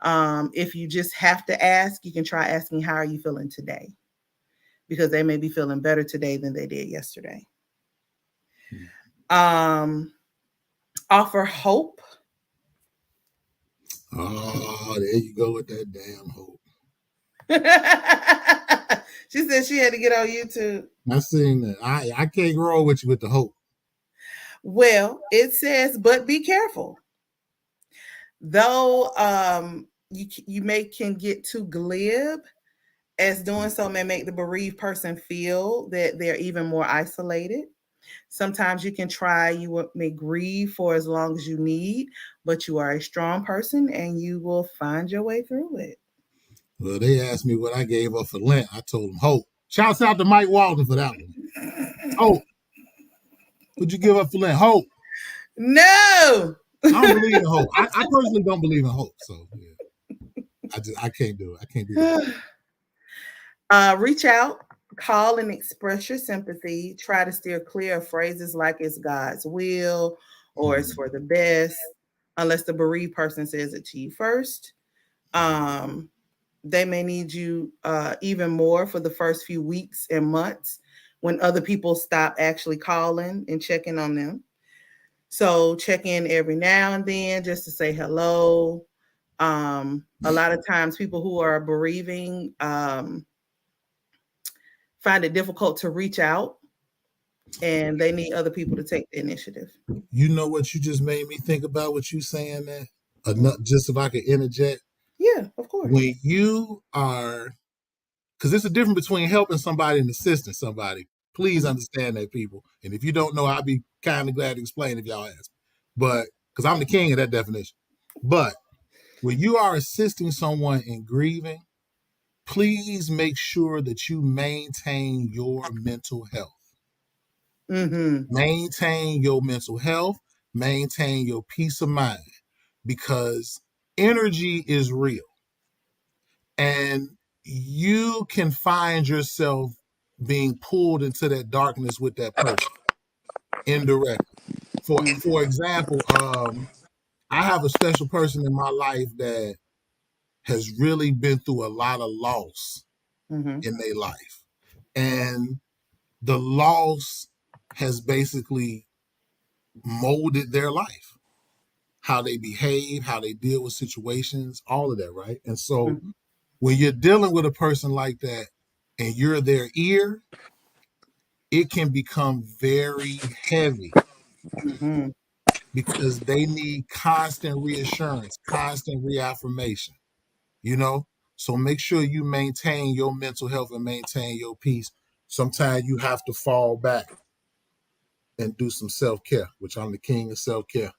If you just have to ask, you can try asking, "How are you feeling today?" Because they may be feeling better today than they did yesterday. Um, Offer hope. Oh, there you go with that damn hope. She said she had to get on YouTube. I seen that. I can't grow with you with the hope. Well, it says, but be careful. Though you may can get too glib, as doing so may make the bereaved person feel that they're even more isolated. Sometimes you can try, you may grieve for as long as you need, but you are a strong person and you will find your way through it. Well, they asked me what I gave up for Lent. I told them hope. Shouts out to Mike Walton for that one. Hope. What'd you give up for Lent? Hope. No. I don't believe in hope. I personally don't believe in hope. So yeah, I can't do it. I can't do that. Reach out, call and express your sympathy. Try to steer clear of phrases like "it's God's will" or "it's for the best," unless the bereaved person says it to you first. Um, they may need you even more for the first few weeks and months when other people stop actually calling and checking on them. So check in every now and then just to say hello. A lot of times, people who are bereaving find it difficult to reach out and they need other people to take the initiative. You know what you just made me think about what you saying that? Enough, just if I could interject. Yeah, of course. When you are, because there's a difference between helping somebody and assisting somebody. Please understand that, people. And if you don't know, I'll be kind of glad to explain if y'all ask. But because I'm the king of that definition. But when you are assisting someone in grieving, please make sure that you maintain your mental health. Mm-hmm. Maintain your mental health, maintain your peace of mind, because energy is real. And you can find yourself being pulled into that darkness with that person indirectly. For example, I have a special person in my life that has really been through a lot of loss Mm-hmm. in their life. And the loss has basically molded their life, how they behave, how they deal with situations, all of that, right? And so Mm-hmm. when you're dealing with a person like that and you're their ear, it can become very heavy Mm-hmm. because they need constant reassurance, constant reaffirmation, you know? So make sure you maintain your mental health and maintain your peace. Sometimes you have to fall back and do some self-care, which I'm the king of self-care.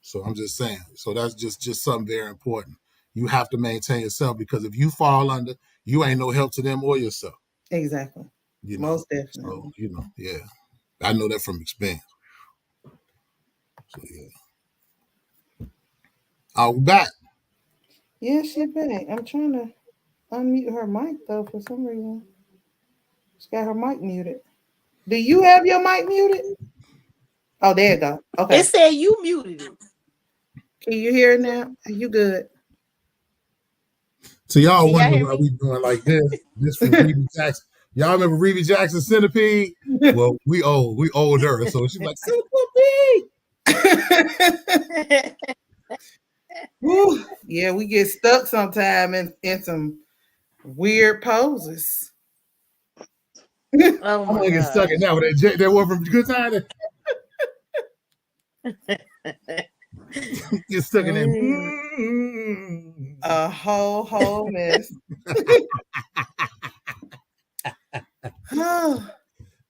So I'm just saying. So that's just something very important. You have to maintain yourself, because if you fall under, you ain't no help to them or yourself. Exactly. You know. Most So definitely. yeah, I know that from experience. So yeah, I'll be back. Yeah, she back. I'm trying to unmute her mic though for some reason. She's got her mic muted. Do you have your mic muted? Oh, there you go. It Okay. said you muted it. Can you hear it now? Are you good? So y'all Can y'all wonder hear why me? we doing like this? This for Reba Jackson. Y'all remember Reba Jackson Centipede? Well, we old. We older. So she's like, Centipede. Woo. Yeah, we get stuck sometime in some weird poses. Oh I'm my gonna get stuck in gosh. that with that one from Good Time. Get stuck in that. Mm. A whole mess. Ooh,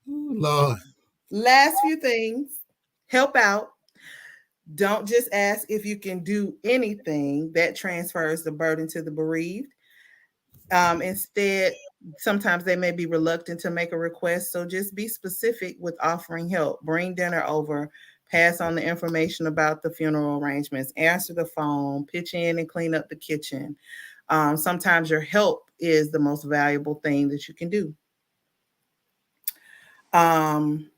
Lord. Last few things. Help out. Don't just ask if you can do anything that transfers the burden to the bereaved. Instead, sometimes they may be reluctant to make a request. So just be specific with offering help. Bring dinner over, pass on the information about the funeral arrangements, answer the phone, pitch in and clean up the kitchen. Sometimes your help is the most valuable thing that you can do. Um,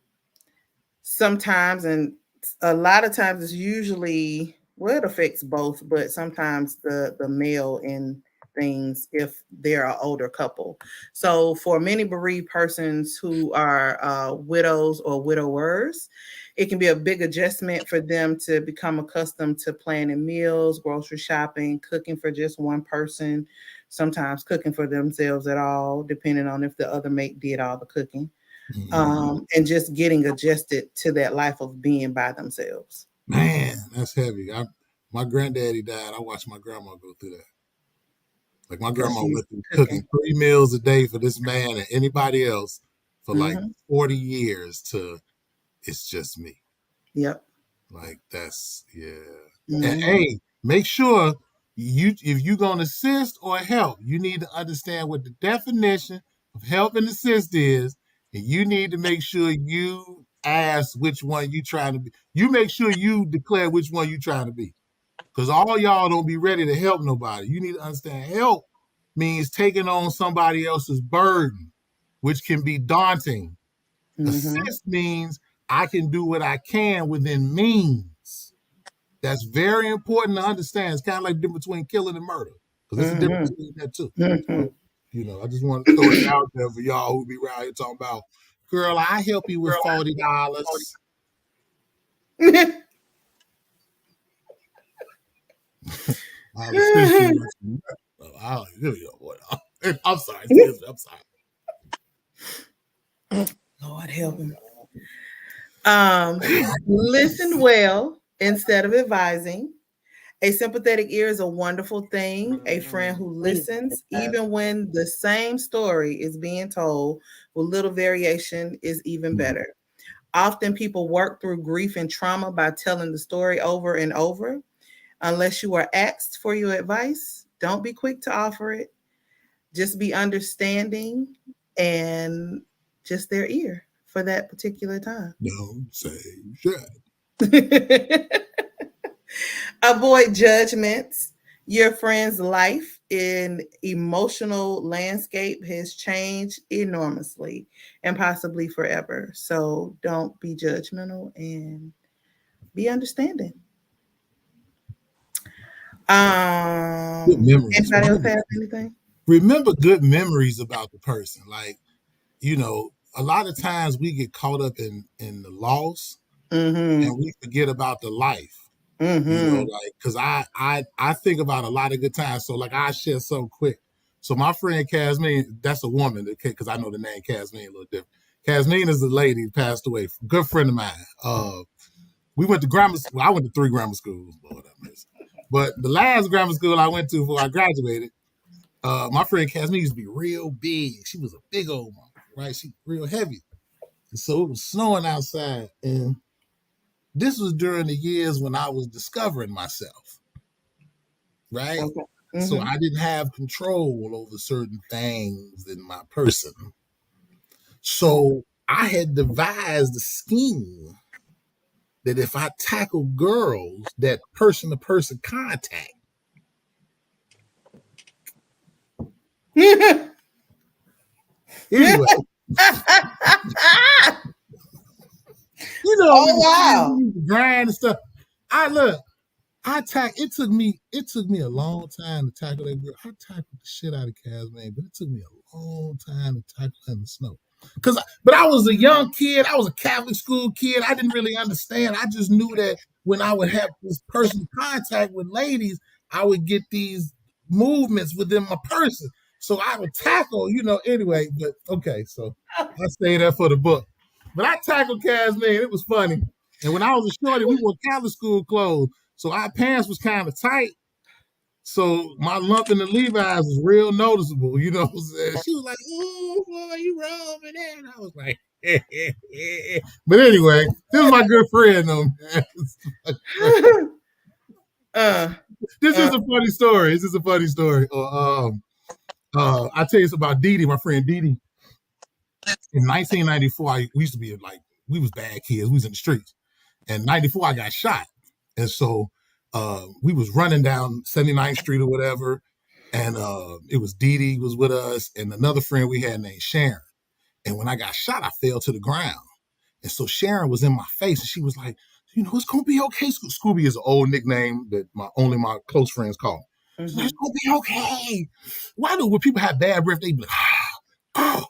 Sometimes, and a lot of times, it's usually, well, it affects both, but sometimes the male in things if they're an older couple. So for many bereaved persons who are widows or widowers, it can be a big adjustment for them to become accustomed to planning meals, grocery shopping, cooking for just one person, sometimes cooking for themselves at all, depending on if the other mate did all the cooking, and just getting adjusted to that life of being by themselves. Man, that's heavy. My granddaddy died. I watched my grandma go through that. Like my Because grandma she's went through cooking cooking. 3 meals a day for this man and anybody else for like Hmm. 40 years to it's just me. Yep. Like that's yeah. And Hmm. hey, make sure you if you're gonna assist or help, you need to understand what the definition of help and assist is, and you need to make sure you ask which one you trying to be. You make sure you declare which one you trying to be. Because all y'all don't be ready to help nobody. You need to understand help means taking on somebody else's burden, which can be daunting. Hmm. Assist means I can do what I can within means. That's very important to understand. It's kind of like the difference between killing and murder, because there's a difference Hmm. between that too. Hmm. So, I just want to throw that out there for y'all who be around here talking about, girl, I help you with $40. I was thinking, I don't I'm sorry, excuse me, I'm sorry. Lord help him. Um, Listen well instead of advising. A sympathetic ear is a wonderful thing. A friend who Please. listens, even when the same story is being told with little variation, is even better. Often people work through grief and trauma by telling the story over and over. Unless you are asked for your advice, don't be quick to offer it. Just be understanding and just their ear for that particular time. Don't say shit. Avoid judgments. Your friend's life in emotional landscape has changed enormously and possibly forever. So don't be judgmental and be understanding. Good memories. Anybody else have anything? Remember good memories about the person. Like, a lot of times we get caught up in the loss Mm-hmm. and we forget about the life. Mm-hmm. Like because I think about a lot of good times. So like I share something quick. So my friend Casmine, that's a woman, because I know the name Casmine a little different. Casmine is the lady who passed away. Good friend of mine. We went to grammar school. I went to 3 grammar schools, Lord have mercy. But the last grammar school I went to before I graduated, my friend Casmine used to be real big. She was a big old mom, right? She real heavy. And so it was snowing outside. And this was during the years when I was discovering myself, right? Okay. So Mm-hmm. I didn't have control over certain things in my person. So I had devised a scheme that if I tackle girls, that person to person contact, anyway, Oh we wow. used to grind and stuff. I look, It took me a long time to tackle that girl. I tackled the shit out of Kaz, man, but it took me a long time to tackle her in the snow. But I was a young kid. I was a Catholic school kid. I didn't really understand. I just knew that when I would have this personal contact with ladies, I would get these movements within my person. So I would tackle, anyway. But okay, so I stayed there for the book. But I tackled Kaz, man. It was funny. And when I was a shorty, we wore Catholic school clothes. So our pants was kind of tight. So my lump in the Levi's was real noticeable, you know what I'm saying? She was like, ooh, boy, you wrong over there. And I was like, But anyway, this is my good friend, though, man. This is a funny story. This is a funny story. I tell you it's about Dee Dee, my friend Dee Dee. In 1994, we used to be like, we was bad kids. We was in the streets. And 94, I got shot. And so we was running down 79th Street or whatever. And it was Dee Dee was with us and another friend we had named Sharon. And when I got shot, I fell to the ground. And so Sharon was in my face and she was like, it's going to be okay. Scooby is an old nickname that only my close friends call me. Mm-hmm. Like, it's going to be okay. Why do when people have bad breath, they be like, oh,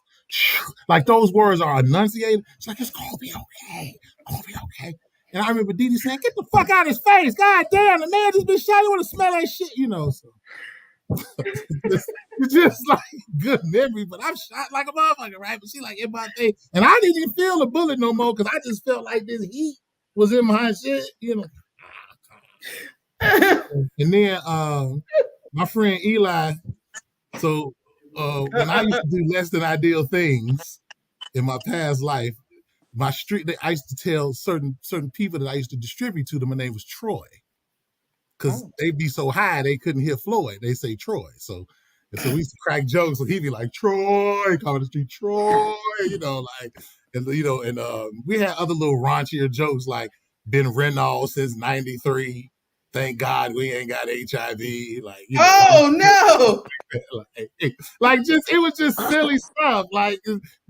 like those words are enunciated. It's like, it's going to be okay. It's going to be okay. And I remember Dee Dee saying, get the fuck out of his face. God damn, the man just been shot. You want to smell that shit, So it's just like good memory, but I'm shot like a motherfucker, right? But she like in my face. And I didn't even feel the bullet no more because I just felt like this heat was in my shit, And then my friend Eli, so when I used to do less than ideal things in my past life, my street, I used to tell certain people that I used to distribute to them, my name was Troy. Because they'd be so high, they couldn't hear Floyd. They say Troy. So we used to crack jokes. So he'd be like, Troy, calling the street, Troy, and we had other little raunchier jokes like, been Renault since 93. Thank God we ain't got HIV. Oh, no. It was just silly stuff. Like,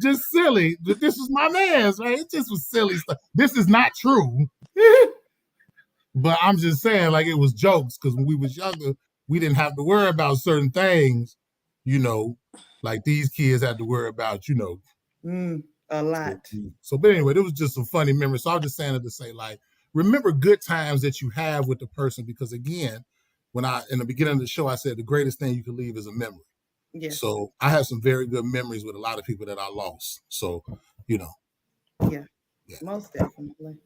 just silly. This was my man's, right? It just was silly stuff. This is not true. But I'm just saying, like, it was jokes because when we was younger, we didn't have to worry about certain things, like these kids had to worry about, a lot. But anyway, it was just some funny memories. So I was just saying it to say, like, remember good times that you have with the person because, again, in the beginning of the show, I said the greatest thing you can leave is a memory. Yes. So I have some very good memories with a lot of people that I lost. So, Yeah, most definitely.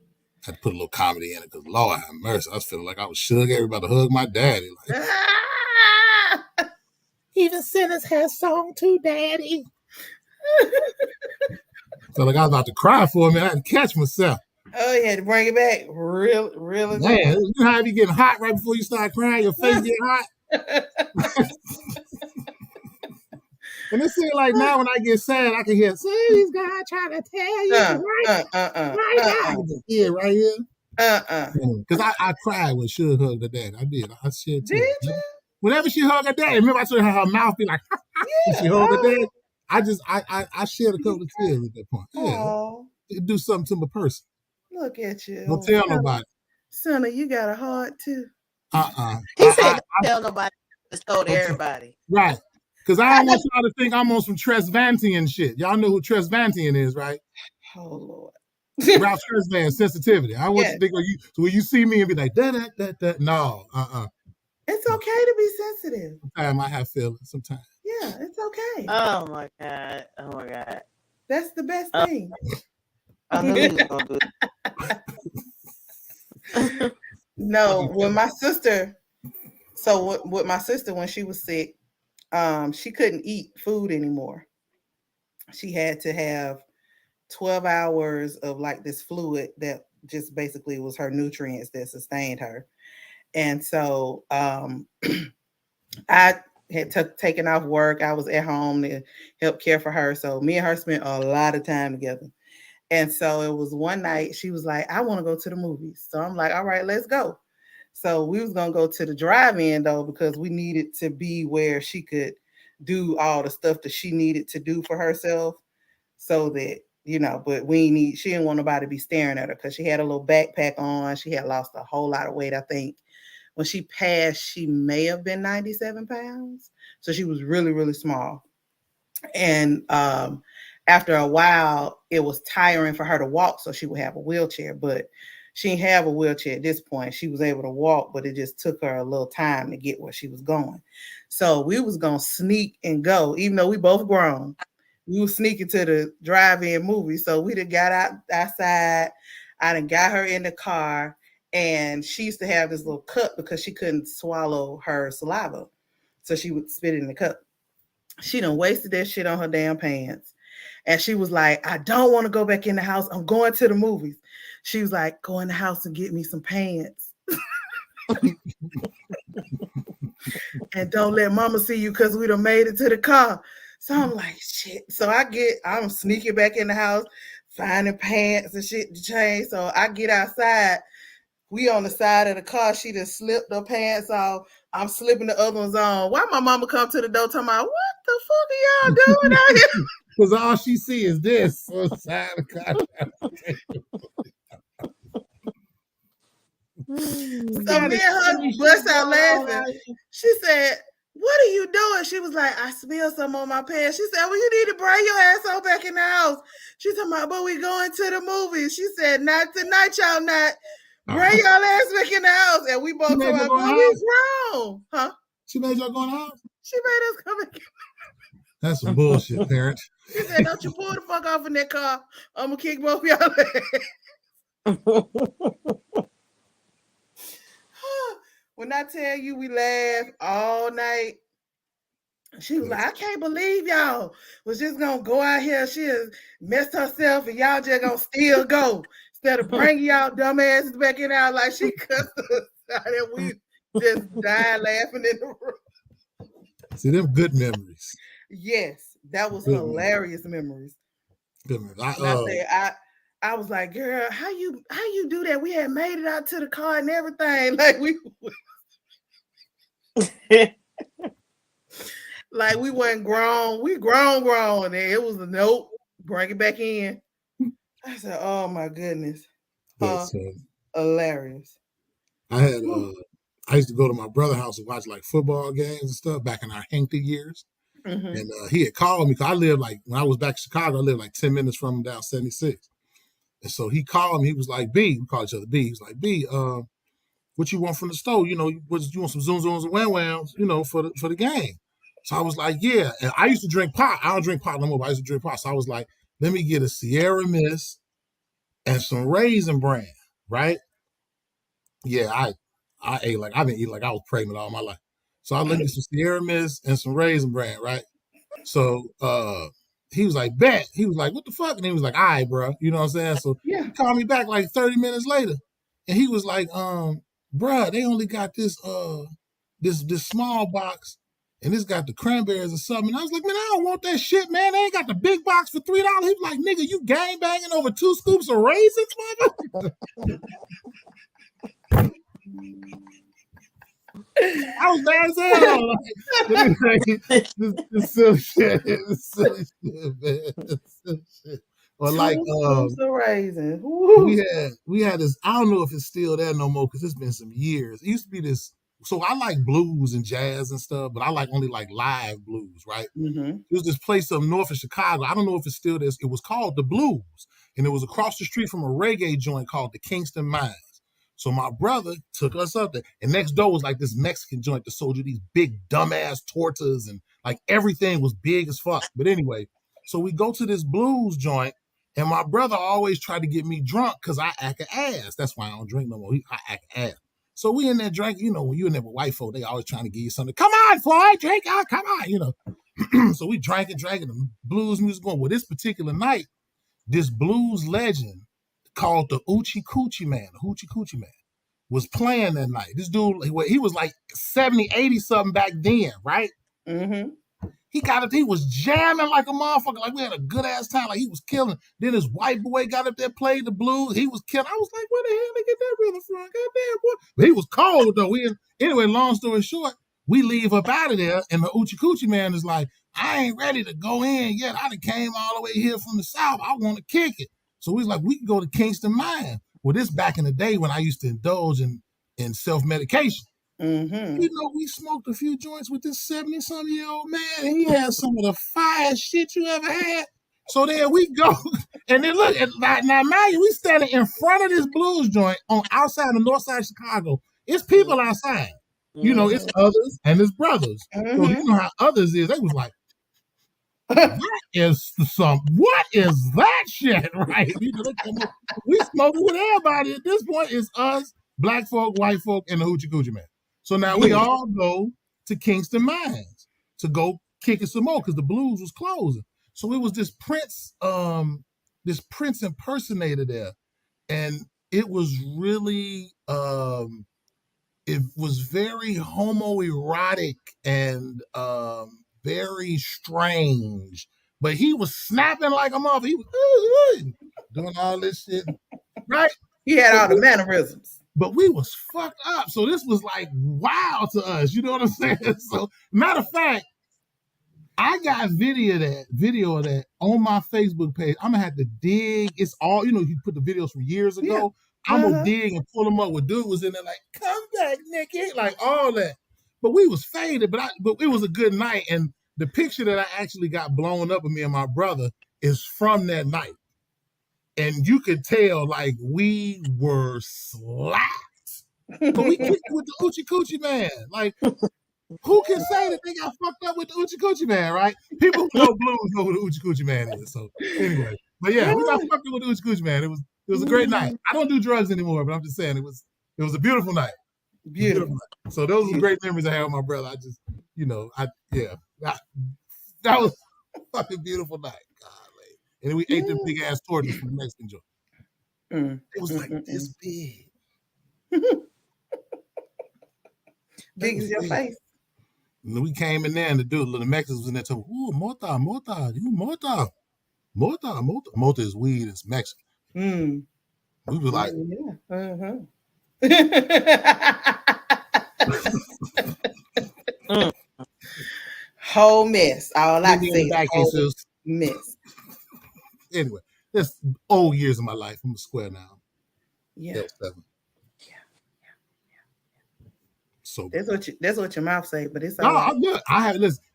I had to put a little comedy in it because, Lord have mercy, I was feeling like I was shook. Everybody to hug my daddy. Like, even sinners have song too, daddy. Felt like I was about to cry for a minute. I had to catch myself. Oh, you had to bring it back. Really? Man, you know how you getting hot right before you start crying? Your face get hot? And it seems like now when I get sad, I can hear, see, these guys trying to tell you right here. Because I cried when Suge hugged her dad. I did. I shed tears. Did you? Whenever she hugged her dad, remember I told her mouth be like, when she hugged her dad. I shed a couple of tears at that point. Yeah. It do something to my person. Look at you. Don't tell nobody. Sonny, you got a heart too. He said don't tell nobody. Just told everybody. Right. Because I don't want y'all to think I'm on some Tresvantian shit. Y'all know who Tresvantian is, right? Oh, Lord. Ralph Tresvant, sensitivity. I want you to think so when you see me and be like, da. No, It's okay to be sensitive. Sometimes I have feelings. Sometimes. Yeah, it's okay. Oh my God. That's the best thing. I knew he was gonna do it. No, when my sister, with my sister when she was sick, she couldn't eat food anymore. She had to have 12 hours of like this fluid that just basically was her nutrients that sustained her. And so I had taken off work. I was at home to help care for her. So me and her spent a lot of time together. And so it was one night she was like, I want to go to the movies. So I'm like, all right, let's go. So we was going to go to the drive-in though, because we needed to be where she could do all the stuff that she needed to do for herself so that, but she didn't want nobody to be staring at her because she had a little backpack on. She had lost a whole lot of weight, I think. When she passed, she may have been 97 pounds. So she was really, really small. And after a while, it was tiring for her to walk, so she would have a wheelchair. But she didn't have a wheelchair at this point. She was able to walk, but it just took her a little time to get where she was going. So we was gonna sneak and go, even though we both grown. We was sneaking to the drive-in movie. So we done got outside. I done got her in the car, and she used to have this little cup because she couldn't swallow her saliva. So she would spit it in the cup. She done wasted that shit on her damn pants. And she was like, I don't want to go back in the house. I'm going to the movies. She was like, go in the house and get me some pants. And don't let mama see you because we done made it to the car. So I'm like, shit. So I'm sneaking back in the house, finding pants and shit to change. So I get outside. We on the side of the car. She just slipped her pants off. I'm slipping the other ones on. Why my mama come to the door talking about, what the fuck are y'all doing out here? Because all she see is this on the side of the car. So me and her bust out laughing. She said, what are you doing? She was like, I spilled some on my pants. She said, well, you need to bring your ass on back in the house. She talking about, but we going to the movies. She said, not tonight, y'all not. Bring y'all ass back in the house. And we both talking about, but we grown. Huh? She made y'all go in the house? She made us come back. That's some bullshit, parents. She said, don't you pull the fuck off in that car. I'm going to kick both y'all ass. When I tell you we laughed all night, she was like, I can't believe y'all was just going to go out here. She has messed herself and y'all just going to still go. Instead of bringing y'all dumbasses back in out, like she cussed us out and we just died laughing in the room. See, them good memories. Yes, that was good hilarious memories. Good memories. I was like, girl, how you do that? We had made it out to the car and everything. Like we like we weren't grown. We grown. And it was a nope. Bring it back in. I said, oh my goodness. Hilarious. I used to go to my brother's house and watch like football games and stuff back in our Hankton years. Mm-hmm. And he had called me because I lived like, when I was back in Chicago, I lived like 10 minutes from him down 76. And so he called me. He was like, B, we call each other B. He was like, B, what you want from the store? You know, you want some Zoom Zooms and Wham Whams, you know, for the game. So I was like, yeah. And I used to drink pot. I don't drink pot no more, but I used to drink pot. So I was like, let me get a Sierra Mist and some Raisin Bran, right? Yeah, I ate like, I've been eating like I was pregnant all my life. So I let me some Sierra Mist and some Raisin Bran, right? So he was like, bet. He was like, what the fuck? And he was like, all right, bro. You know what I'm saying? So he called me back like 30 minutes later. And he was like, bro, they only got this this small box and it's got the cranberries or something. And I was like, man, I don't want that shit, man. They ain't got the big box for $3. He was like, nigga, you gang banging over 2 scoops of raisins, mother? I was mad as hell. Like, this silly shit. This silly shit, man. This silly shit. Or like we had this, I don't know if it's still there no more because it's been some years. It used to be this, so I like blues and jazz and stuff, but I only like live blues, right? Mm-hmm. There was this place up north of Chicago. I don't know if it's still there. It was called The Blues, and it was across the street from a reggae joint called the Kingston Mines. So my brother took us up there, and next door was like this Mexican joint that sold you these big dumbass tortas, and like everything was big as fuck. But anyway, so we go to this blues joint, and my brother always tried to get me drunk because I act an ass. That's why I don't drink no more. I act an ass. So we in there drinking, you know, when you in there with white folk, they always trying to give you something. Come on, Floyd, drink out, come on, you know. So we drinking, the blues music going. Well, this particular night, this blues legend called the Hoochie Coochie Man, was playing that night. This dude, he was like 70, 80 something back then, right? Mm-hmm. He was jamming like a motherfucker. Like we had a good ass time. Like he was killing. Then this white boy got up there, played the blues. He was killing. I was like, where the hell they get that rhythm from? Goddamn boy. But he was cold though. Anyway, long story short, we leave up out of there, and the Hoochie Coochie Man is like, I ain't ready to go in yet. I done came all the way here from the South. I want to kick it. So he's like, we can go to Kingston Mine. Well, this back in the day when I used to indulge in self-medication. Mm-hmm. You know, we smoked a few joints with this 70-some-year-old man, and he had some of the finest shit you ever had. So there we go. And then look, now mind you, we standing in front of this blues joint on outside the north side of Chicago. It's people outside. You know, it's others and it's brothers. So you Mm-hmm. know how others is. They was like, what is that shit, right? You know, we smoking with everybody. At this point, it's us, black folk, white folk, and the Hoochie Coochie Man. So now we all go to Kingston Mines to go kick it some more because the blues was closing. So it was this Prince impersonator there. And it was really it was very homoerotic and very strange. But he was snapping like a mother. He was doing all this shit, right? He had But all the mannerisms. we was fucked up. So this was like wow to us. You know what I'm saying? So matter of fact, I got video of that on my Facebook page. I'm gonna have to dig. It's all you put the videos from years Yeah. ago. I'm gonna dig and pull them up. Where dude was in there like, "Come back, Nikki," like all that. But we was faded. But it was a good night. And the picture that I actually got blown up of me and my brother is from that night. And you could tell like we were slapped. But we kicked it with the Oochie Coochie Man. Like, who can say that they got fucked up with the Oochie Coochie Man, right? People who know blues know who the Oochie Coochie Man is. So anyway, but yeah, we got fucked up with the Oochie Coochie Man. It was a great night. I don't do drugs anymore, but I'm just saying it was a beautiful night. Beautiful. Night. So those are great memories I have with my brother. I just, that was a fucking beautiful night. Golly. And then we ate them big ass tortillas from the Mexican joint. It was like this big. Big as your face. And we came in there and the Mexicans was in there telling me, ooh, mota, you mota. Mota is weed, it's Mexican. We were like, whole mess. All I can say is back whole mess. Anyway, that's old years of my life. I'm a square now. Yeah. L7. So that's what your mouth say, but it's all right. Look, I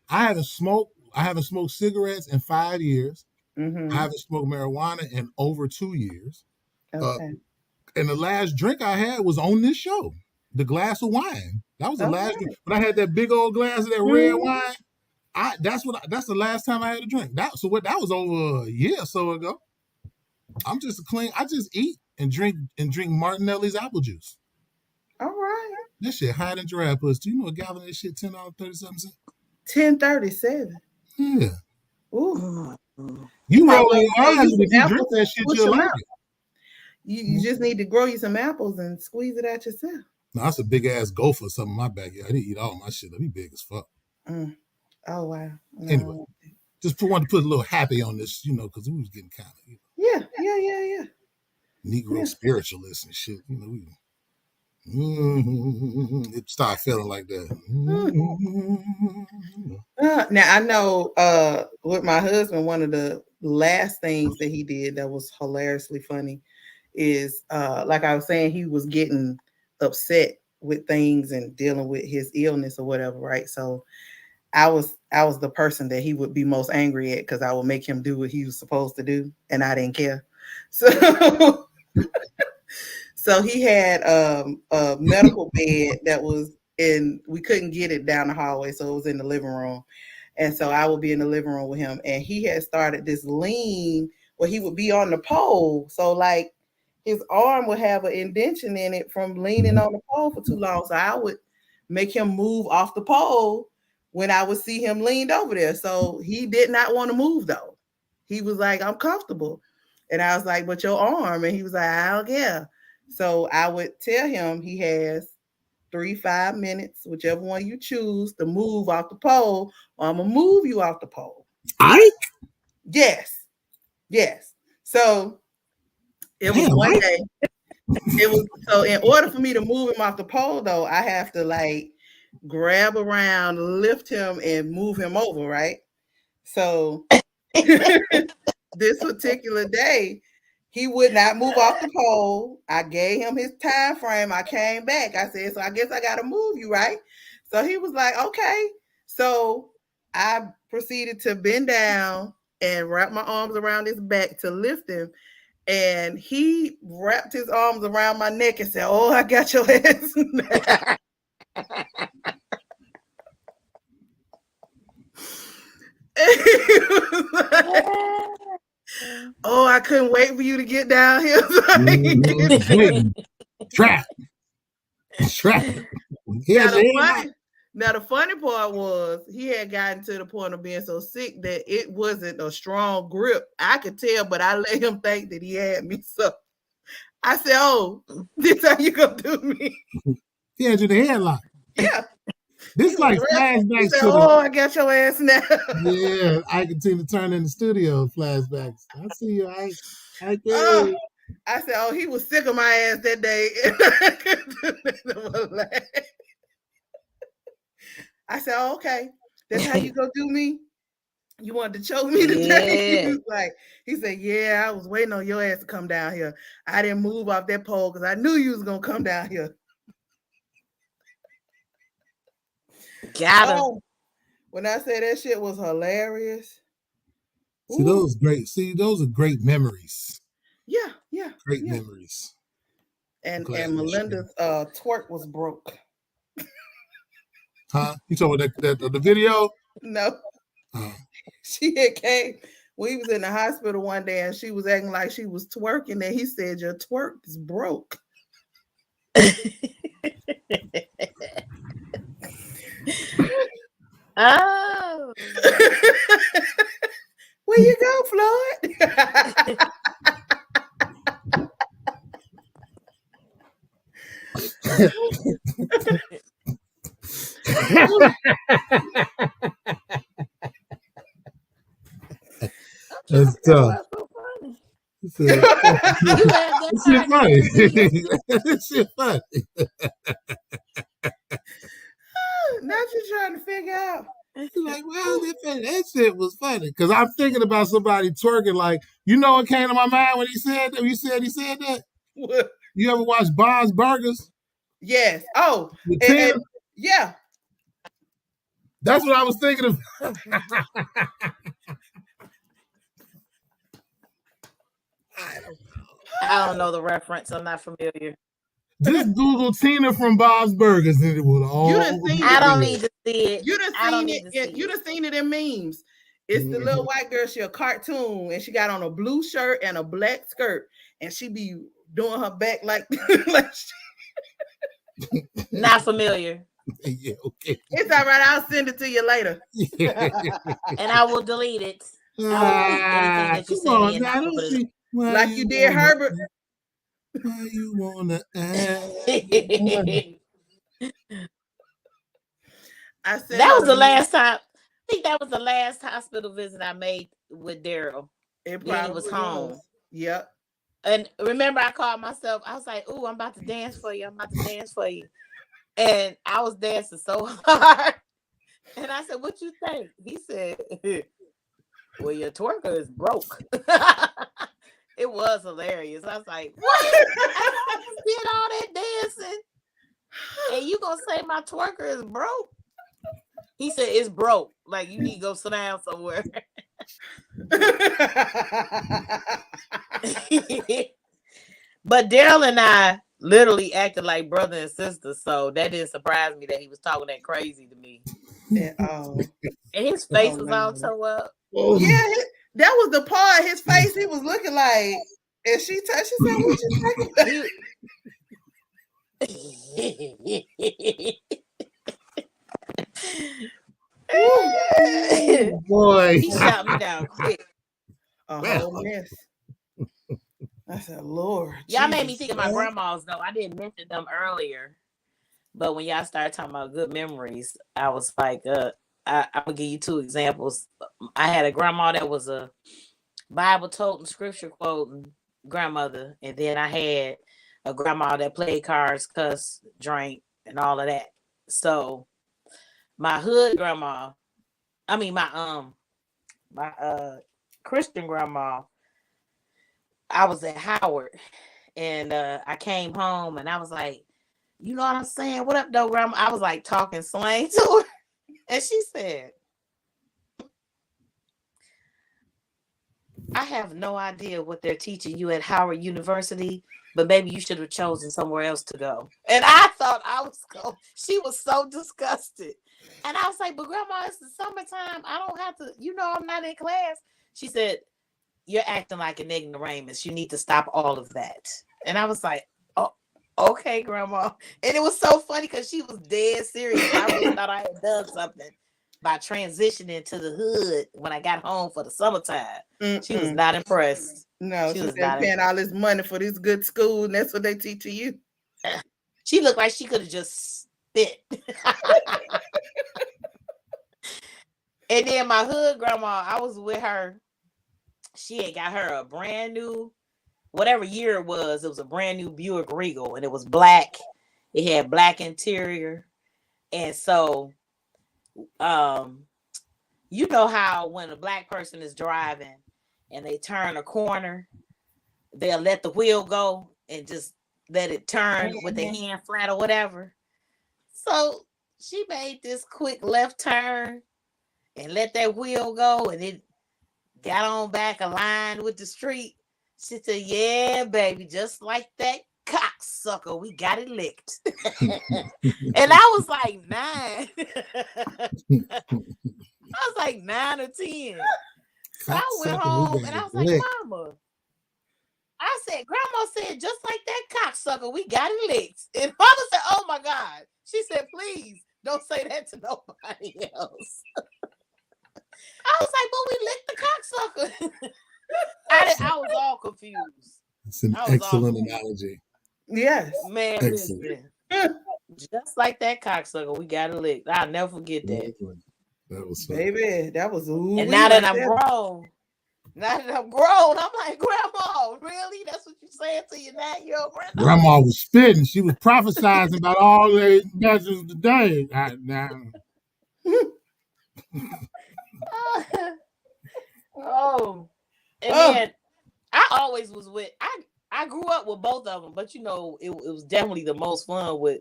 haven't smoked cigarettes in 5 years. I haven't smoked marijuana in over 2 years. Okay. And the last drink I had was on this show. The glass of wine. That was the last drink. When I had that big old glass of that red wine, that's the last time I had a drink. That was over a year or so ago. I just eat and drink Martinelli's apple juice. All right. That shit high than giraffe pussy. Do you know a gallon of that shit $10.37? $10.37. Yeah. Ooh. You roll your eyes, if you drink that shit, you'll like it. You just need to grow you some apples and squeeze it out yourself. No, that's a big ass gopher or something in my backyard. I didn't eat all my shit. I'd be big as fuck. Oh wow. No. Anyway, just wanted to put a little happy on this, because we was getting kind of, Yeah. Negro spiritualists and shit. It started feeling like that. Now I know with my husband, one of the last things that he did that was hilariously funny is like I was saying, he was getting upset with things and dealing with his illness or whatever, right? So I was the person that he would be most angry at because I would make him do what he was supposed to do and I didn't care. So so he had a medical bed that was we couldn't get it down the hallway, so it was in the living room. And so I would be in the living room with him, and he had started this lean where he would be on the pole. So like his arm would have an indentation in it from leaning on the pole for too long. So I would make him move off the pole when I would see him leaned over there. So he did not want to move though. He was like, I'm comfortable. And I was like, but your arm. And he was like, I don't care. So I would tell him he has 5 minutes, whichever one you choose, to move off the pole, or I'm gonna move you off the pole. Ike? Yes. So it was one day. It was so in order for me to move him off the pole, though, I have to like grab around, lift him, and move him over, right? So this particular day, He would not move off the pole. I gave him his time frame. I came back. I said, so I guess I got to move you, right? So he was like, okay. So I proceeded to bend down and wrap my arms around his back to lift him. And he wrapped his arms around my neck and said, oh, I got your ass now. Oh, I couldn't wait for you to get down here. Trap. Now the funny part was he had gotten to the point of being so sick that it wasn't a strong grip. I could tell, but I let him think that he had me. So I said, "Oh, this how you gonna do me?" He had you the headlock. Yeah. This like flashbacks said, to oh, I got your ass now. Yeah, I continue to turn in the studio flashbacks. I see you. I get I said, oh, he was sick of my ass that day. I said, oh, okay. That's how you gonna do me? You wanted to choke me today? Yeah. He said, yeah, I was waiting on your ass to come down here. I didn't move off that pole because I knew you was gonna come down here. Got him. When I say that shit was hilarious. See, those are great memories. Yeah. Great memories. And Melinda's twerk was broke. Huh? You talking about the video? No. She had came when he was in the hospital one day and she was acting like she was twerking and he said, your twerk is broke. Oh. Where you go, Floyd? That's tough. This shit funny. This shit funny. Not you trying to figure out. Like, well, that shit was funny. Because I'm thinking about somebody twerking like, you know what came to my mind when he said that? He said that? What? You ever watch Bob's Burgers? Yes. Oh, and yeah. That's what I was thinking of. I don't know the reference. I'm not familiar. Just Google Tina from Bob's Burgers and it will all. I don't need to see it. You done seen it in memes. It's the little white girl. She a cartoon and she got on a blue shirt and a black skirt and she be doing her back like. Not familiar. Yeah, okay. It's all right. I'll send it to you later. And I will delete it. Come on, now, don't see like you did Herbert. Why you wanna ask? I said that was the last time. I think that was the last hospital visit I made with Daryl. It probably was home. Yep. And remember, I called myself. I was like, "Ooh, I'm about to dance for you. I'm about to dance for you." And I was dancing so hard. And I said, "What you think?" He said, "Well, your twerker is broke." It was hilarious. I was like, "What? I just did all that dancing, and you gonna say my twerker is broke?" He said, "It's broke. Like you need to go sit down somewhere." But Daryl and I literally acted like brother and sister, so that didn't surprise me that he was talking that crazy to me. And his face was all toe up. Yeah, that was the part. His face, he was looking like, and she said, "What you talking about?" Boy, he shot me down quick. A whole mess. I said, Lord. Y'all made me think of my grandmas, though. I didn't mention them earlier. But when y'all started talking about good memories, I was like, I'm going to give you two examples. I had a grandma that was a Bible toting, scripture quoting grandmother. And then I had a grandma that played cards, cussed, drank, and all of that. So my hood grandma, my Christian grandma, I was at Howard, and I came home, and I was like, you know what I'm saying? What up, though, Grandma? I was like talking slang to her, and she said, I have no idea what they're teaching you at Howard University, but maybe you should have chosen somewhere else to go. And I thought I was going. She was so disgusted. And I was like, but Grandma, it's the summertime. I don't have to, I'm not in class. She said, you're acting like an ignoramus. You need to stop all of that. And I was like, oh, okay, Grandma. And it was so funny because she was dead serious. I really thought I had done something by transitioning to the hood when I got home for the summertime. She was not impressed. No, she she was said not paying impressed. all this money for this good school, and that's what they teaching you. She looked like she could have just spit. And then my hood grandma, I was with her. She had got her a brand new, whatever year it was a brand new Buick Regal, and it was black. It had black interior. And so, you know how when a black person is driving and they turn a corner, they'll let the wheel go and just let it turn with their hand flat or whatever. So she made this quick left turn and let that wheel go, and it got on back aligned with the street. She said, yeah, baby, just like that cocksucker, we got it licked. And I was like 9. I was like 9 or 10. So I went home and I was like, Mama, I said, Grandma said, just like that cocksucker, we got it licked. And Mama said, oh my God. She said, please don't say that to nobody else. I was like, but we licked the cocksucker. I was all confused. It's an excellent analogy. Yes. Man, listen. Just like that cocksucker, we got it licked. I'll never forget that. That was funny. Baby, that was and now that I'm grown, I'm like, Grandma, really? That's what you're saying to your 9-year-old grandma? Grandma was spitting. She was prophesying about all the messages today. Oh, and then I always was with. I grew up with both of them, but it was definitely the most fun with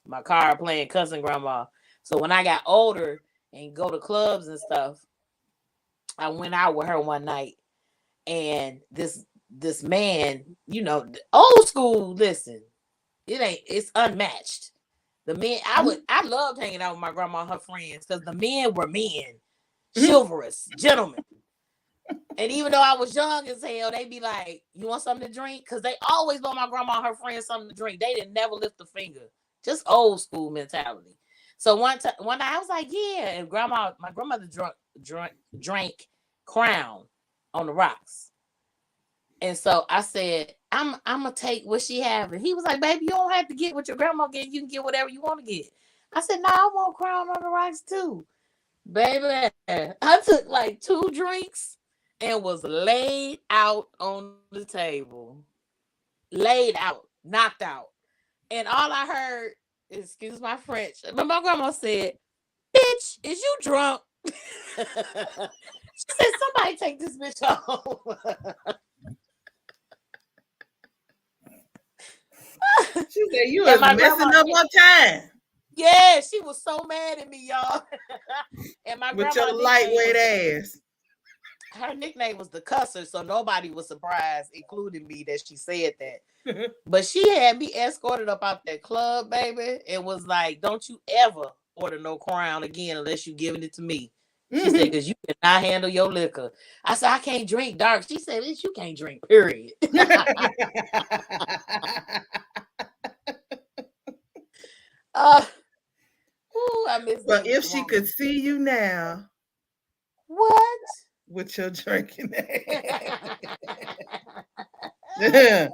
my car playing cousin grandma. So when I got older and go to clubs and stuff, I went out with her one night, and this man, old school. Listen, it's unmatched. The men, I loved hanging out with my grandma and her friends because the men were men, chivalrous gentlemen. And even though I was young as hell, they be like, you want something to drink? Because they always bought my grandma and her friends something to drink. They didn't never lift a finger. Just old school mentality. So one night I was like, yeah. And my grandmother drank Crown on the rocks. And so I said, I'm going to take what she have. And he was like, baby, you don't have to get what your grandma get. You can get whatever you want to get. I said, no, I want Crown on the rocks too. Baby, I took like 2 drinks and was laid out on the table. Laid out, knocked out. And all I heard, excuse my French, but my grandma said, bitch, is you drunk? She said, somebody take this bitch home. She said, you are messing up my time. Yeah, she was so mad at me, y'all. And my with your lightweight ass. Her nickname was the Cusser, so nobody was surprised, including me, that she said that. But she had me escorted up out that club, baby, and was like, don't you ever order no Crown again unless you giving it to me. She said, because you cannot handle your liquor. I said, I can't drink dark. She said, bitch, you can't drink, period. I miss but if she could see you now. What? With your drinking. And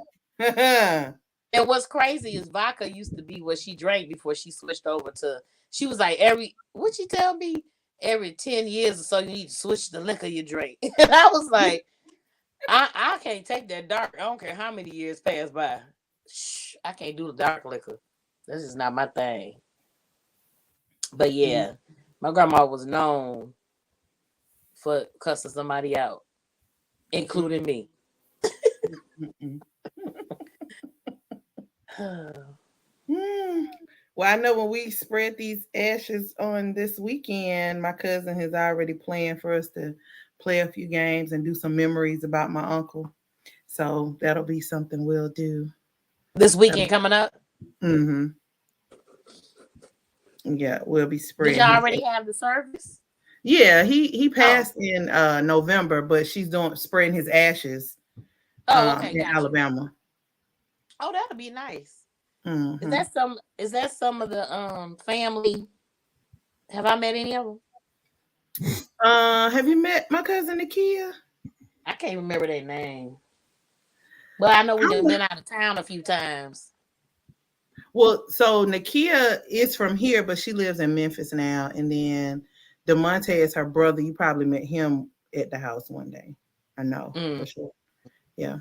what's crazy is vodka used to be what she drank before she switched over to. She was like, what she tell me? Every 10 years or so, you need to switch the liquor you drink. And I was like, I can't take that dark. I don't care how many years pass by. I can't do the dark liquor. This is not my thing. But yeah, my grandma was known for cussing somebody out, including me. Mm-mm. Oh, Hmm. Well, I know when we spread these ashes on this weekend, my cousin has already planned for us to play a few games and do some memories about my uncle. So that'll be something we'll do. this weekend coming up. Mm-hmm. Yeah, we'll be Did spreading y'all his. already have the service? Yeah, he Oh, passed in November, but she's doing spreading his ashes oh, okay, in got you. Alabama. Oh, that'll be nice. Is Mm-hmm. that some? Is that some of the family? Have I met any of them? Have you met my cousin Nakia? I can't remember their name, but I know we done been out of town a few times. Well, so Nakia is from here, but she lives in Memphis now. And then Demonte is her brother. You probably met him at the house one day. I know Mm, for sure. Yeah.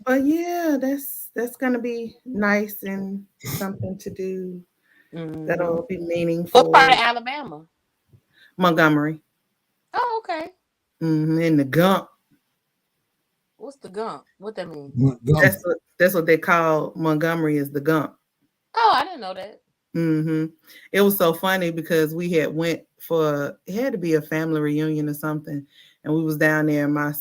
But yeah, that's gonna be nice and something to do mm-hmm. that'll be What part meaningful. of Alabama? Montgomery. Oh, okay. In the Gump. What's the gump? What that mean? Montgomery. That's what they call Montgomery is the Gump. Oh, I didn't know that. Hmm. It was so funny because we had went for it had to be a family reunion or something, and we was down there. And my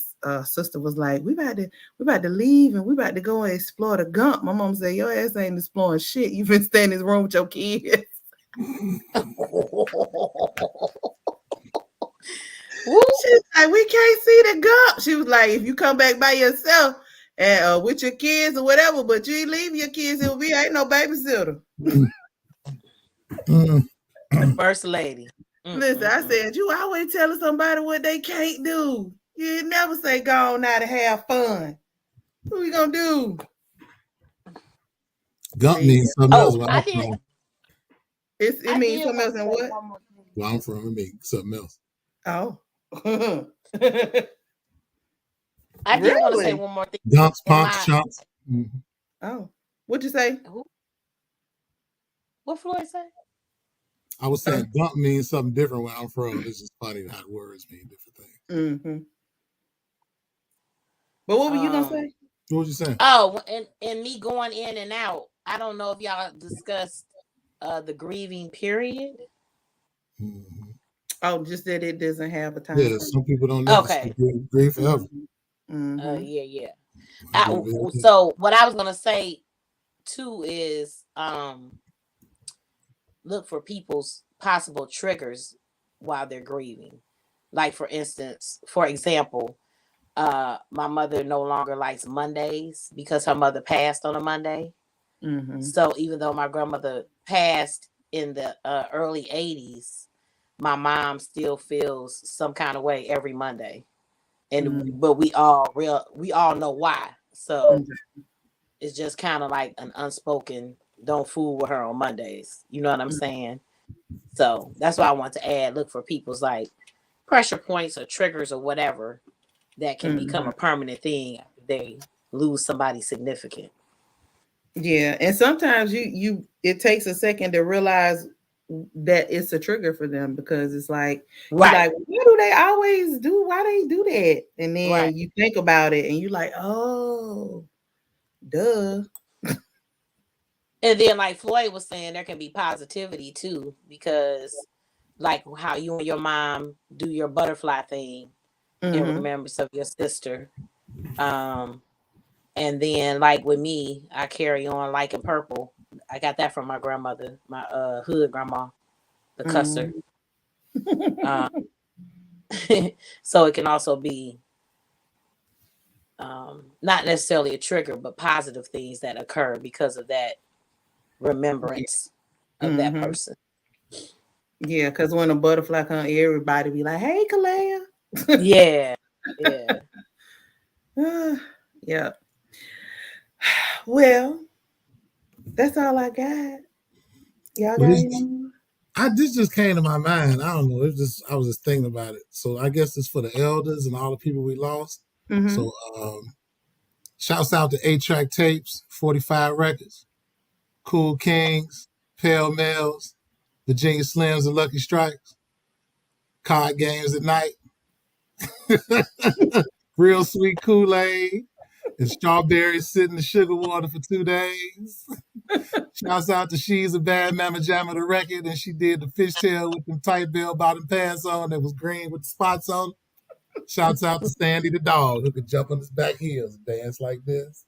sister was like, "We about to leave, and we about to go and explore the Gump." My mom said, "Your ass ain't exploring shit. You been staying in this room with your kids." Woo. She's like, "We can't see the Gump." She was like, "If you come back by yourself and with your kids or whatever, but you ain't leave your kids, it will be ain't no babysitter." Mm, mm, The first lady. Listen, I Mm-mm-mm. said, you always telling somebody what they can't do. You never say go on out and have fun. What we gonna do? Gump See, means something else Oh, where I I'm did. from. it I means did something want else to than say what? one more thing. Where I'm from, it means something else. Oh. I did want to say Really? one more thing. Gumps, In punks, my chumps. Mhm. Oh. What'd you say? who? What Floyd say? I was Uh, saying gump means something different where I'm from. It's just funny how words mean different things. mm-hmm. But what were you gonna Um. say? What was you saying? Oh, and me going in and out. I don't know if y'all discussed the grieving period. Hmm. Oh, just that it doesn't have a time Yeah, frame. some people don't never Okay. grieve forever. Mm-hmm. Mm-hmm. Yeah, yeah. I do the very thing. So what I was gonna say too is look for people's possible triggers while they're grieving. Like for example, my mother no longer likes Mondays because her mother passed on a Monday. Mm-hmm. So even though my grandmother passed in the early 80s, my mom still feels some kind of way every Monday. And Mm-hmm. but we all know why. So it's just kind of like an unspoken don't fool with her on Mondays. You know what I'm saying? So that's why I want to add look for people's like pressure points or triggers or whatever that can become Mm-hmm. a permanent thing after they lose somebody significant. Yeah, and sometimes you it takes a second to realize that it's a trigger for them because it's like you Right, like why do they always do why they do that and right. then you think about it and you like oh duh. And then like Floyd was saying, there can be positivity too, because like how you and your mom do your butterfly thing in Mm-hmm. remembrance of your sister. Um, and then like with me, I carry on like in purple. I got that from my grandmother, my hood grandma, the cusser. Mm-hmm. Um, so it can also be not necessarily a trigger, but positive things that occur because of that remembrance of that Mm-hmm. person. Yeah, because when a butterfly come, everybody be like, "Hey, Kalea." Yeah, yeah. Yeah. Well, that's all I got. Y'all Well, got any more? this just came to my mind. I don't know. It was just I was just thinking about it. So I guess it's for the elders and all the people we lost. Mm-hmm. So shouts out to 8-track tapes, 45 records, Cool Kings, Pale Males, Virginia Slims and Lucky Strikes, Card Games at Night. real sweet Kool-Aid, and strawberries sit in the sugar water for 2 days. Shouts out to She's a Bad Mama Jamma the record, and she did the fishtail with them tight bell bottom pants on that was green with the spots on it. Shouts out to Sandy the dog who could jump on his back heels and dance like this.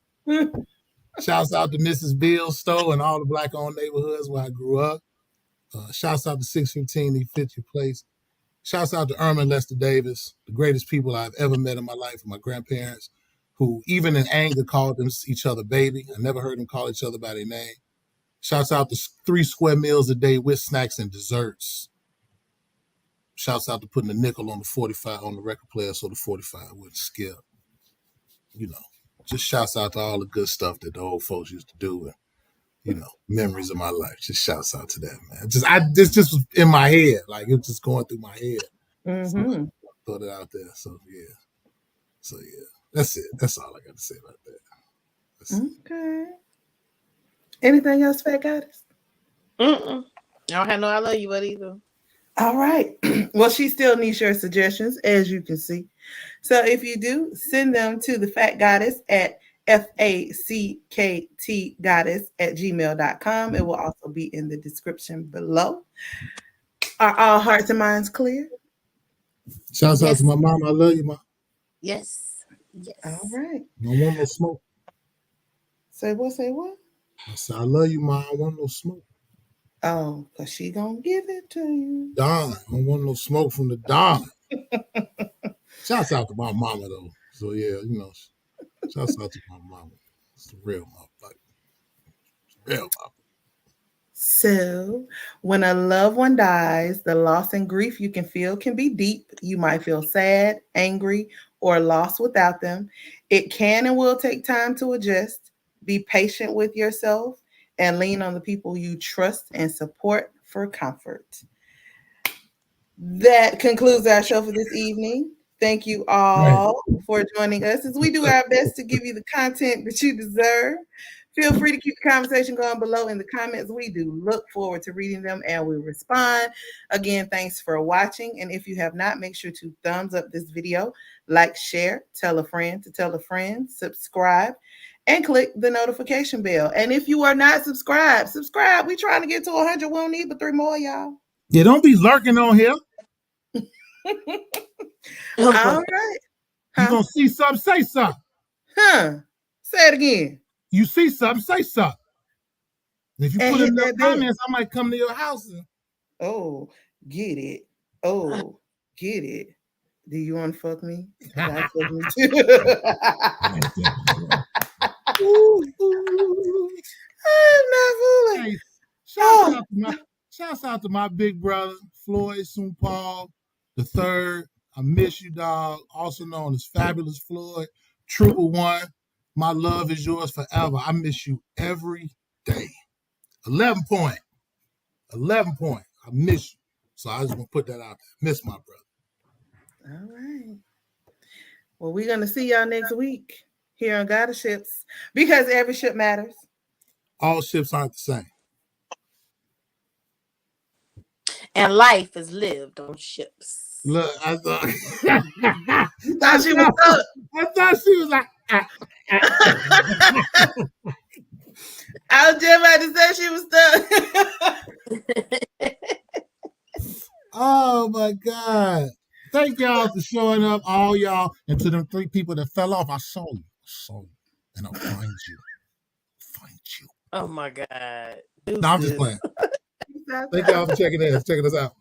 Shouts out to Mrs. Bill's store and all the black-owned neighborhoods where I grew up. Shouts out to 615 East 50th Place. Shouts out to Irma and Lester Davis, the greatest people I've ever met in my life, my grandparents, who even in anger called them each other baby. I never heard them call each other by their name. Shouts out to 3 square meals a day with snacks and desserts. Shouts out to putting a nickel on the 45 on the record player so the 45 wouldn't skip. You know, just shouts out to all the good stuff that the old folks used to do, and memories of my life. Just shouts out to that, man. This just was in my head, like it was just going through my head. So I throw it out there. So yeah, that's it. That's all I got to say about that. Okay. Anything else, Fat Goddess? I don't have no I love you, but either. All right. Well, she still needs your suggestions, as you can see. So if you do, send them to the Fat Goddess at FACKTgoddess@gmail.com. It will also be in the description below. Are all hearts and minds clear? Shouts out to my mom. I love you, Mom. Yes. All right. I don't want no smoke. Say what? I said, I love you, Mom. I don't want no smoke. Oh, because she gonna give it to you. Don. I don't want no smoke from the Don. Shouts out to my mama, though. So, yeah, shouts out to my mama. It's the real motherfucker. Real motherfucker. So, when a loved one dies, the loss and grief you can feel can be deep. You might feel sad, angry, or lost without them. It can and will take time to adjust. Be patient with yourself and lean on the people you trust and support for comfort. That concludes our show for this evening. Thank you all for joining us as we do our best to give you the content that you deserve. Feel free to keep the conversation going below in the comments. We do look forward to reading them and we respond. Again, thanks for watching. And if you have not, make sure to thumbs up this video, like, share, tell a friend to tell a friend, subscribe, and click the notification bell. And if you are not subscribed, subscribe. We're trying to get to 100. We don't need but 3 more, y'all. Yeah, don't be lurking on here. All right. You gonna see something, say something. Say it again. You see something, say something. If you And put in hit the that bell. comments, I might come to your house. Oh, get it. Oh, get it. Do you want to fuck me? I'll fuck me too. I'm not fooling. Hey, shouts out to my big brother, Floyd Paul the third. I miss you, dog. Also known as Fabulous Floyd, Trooper One. My love is yours forever. I miss you every day. 11 point. I miss you. So I just want to put that out there. Miss my brother. All right. Well, we're going to see y'all next week here on Goddess Ships because every ship matters. All ships aren't the same. And life is lived on ships. Look, I thought she was stuck. I thought she was like I was just about to say she was stuck. Oh my God. Thank y'all for showing up, all y'all, and to them 3 people that fell off. I saw you. And I'll find you. Oh my God. No, I'm just playing. Thank y'all for checking us out.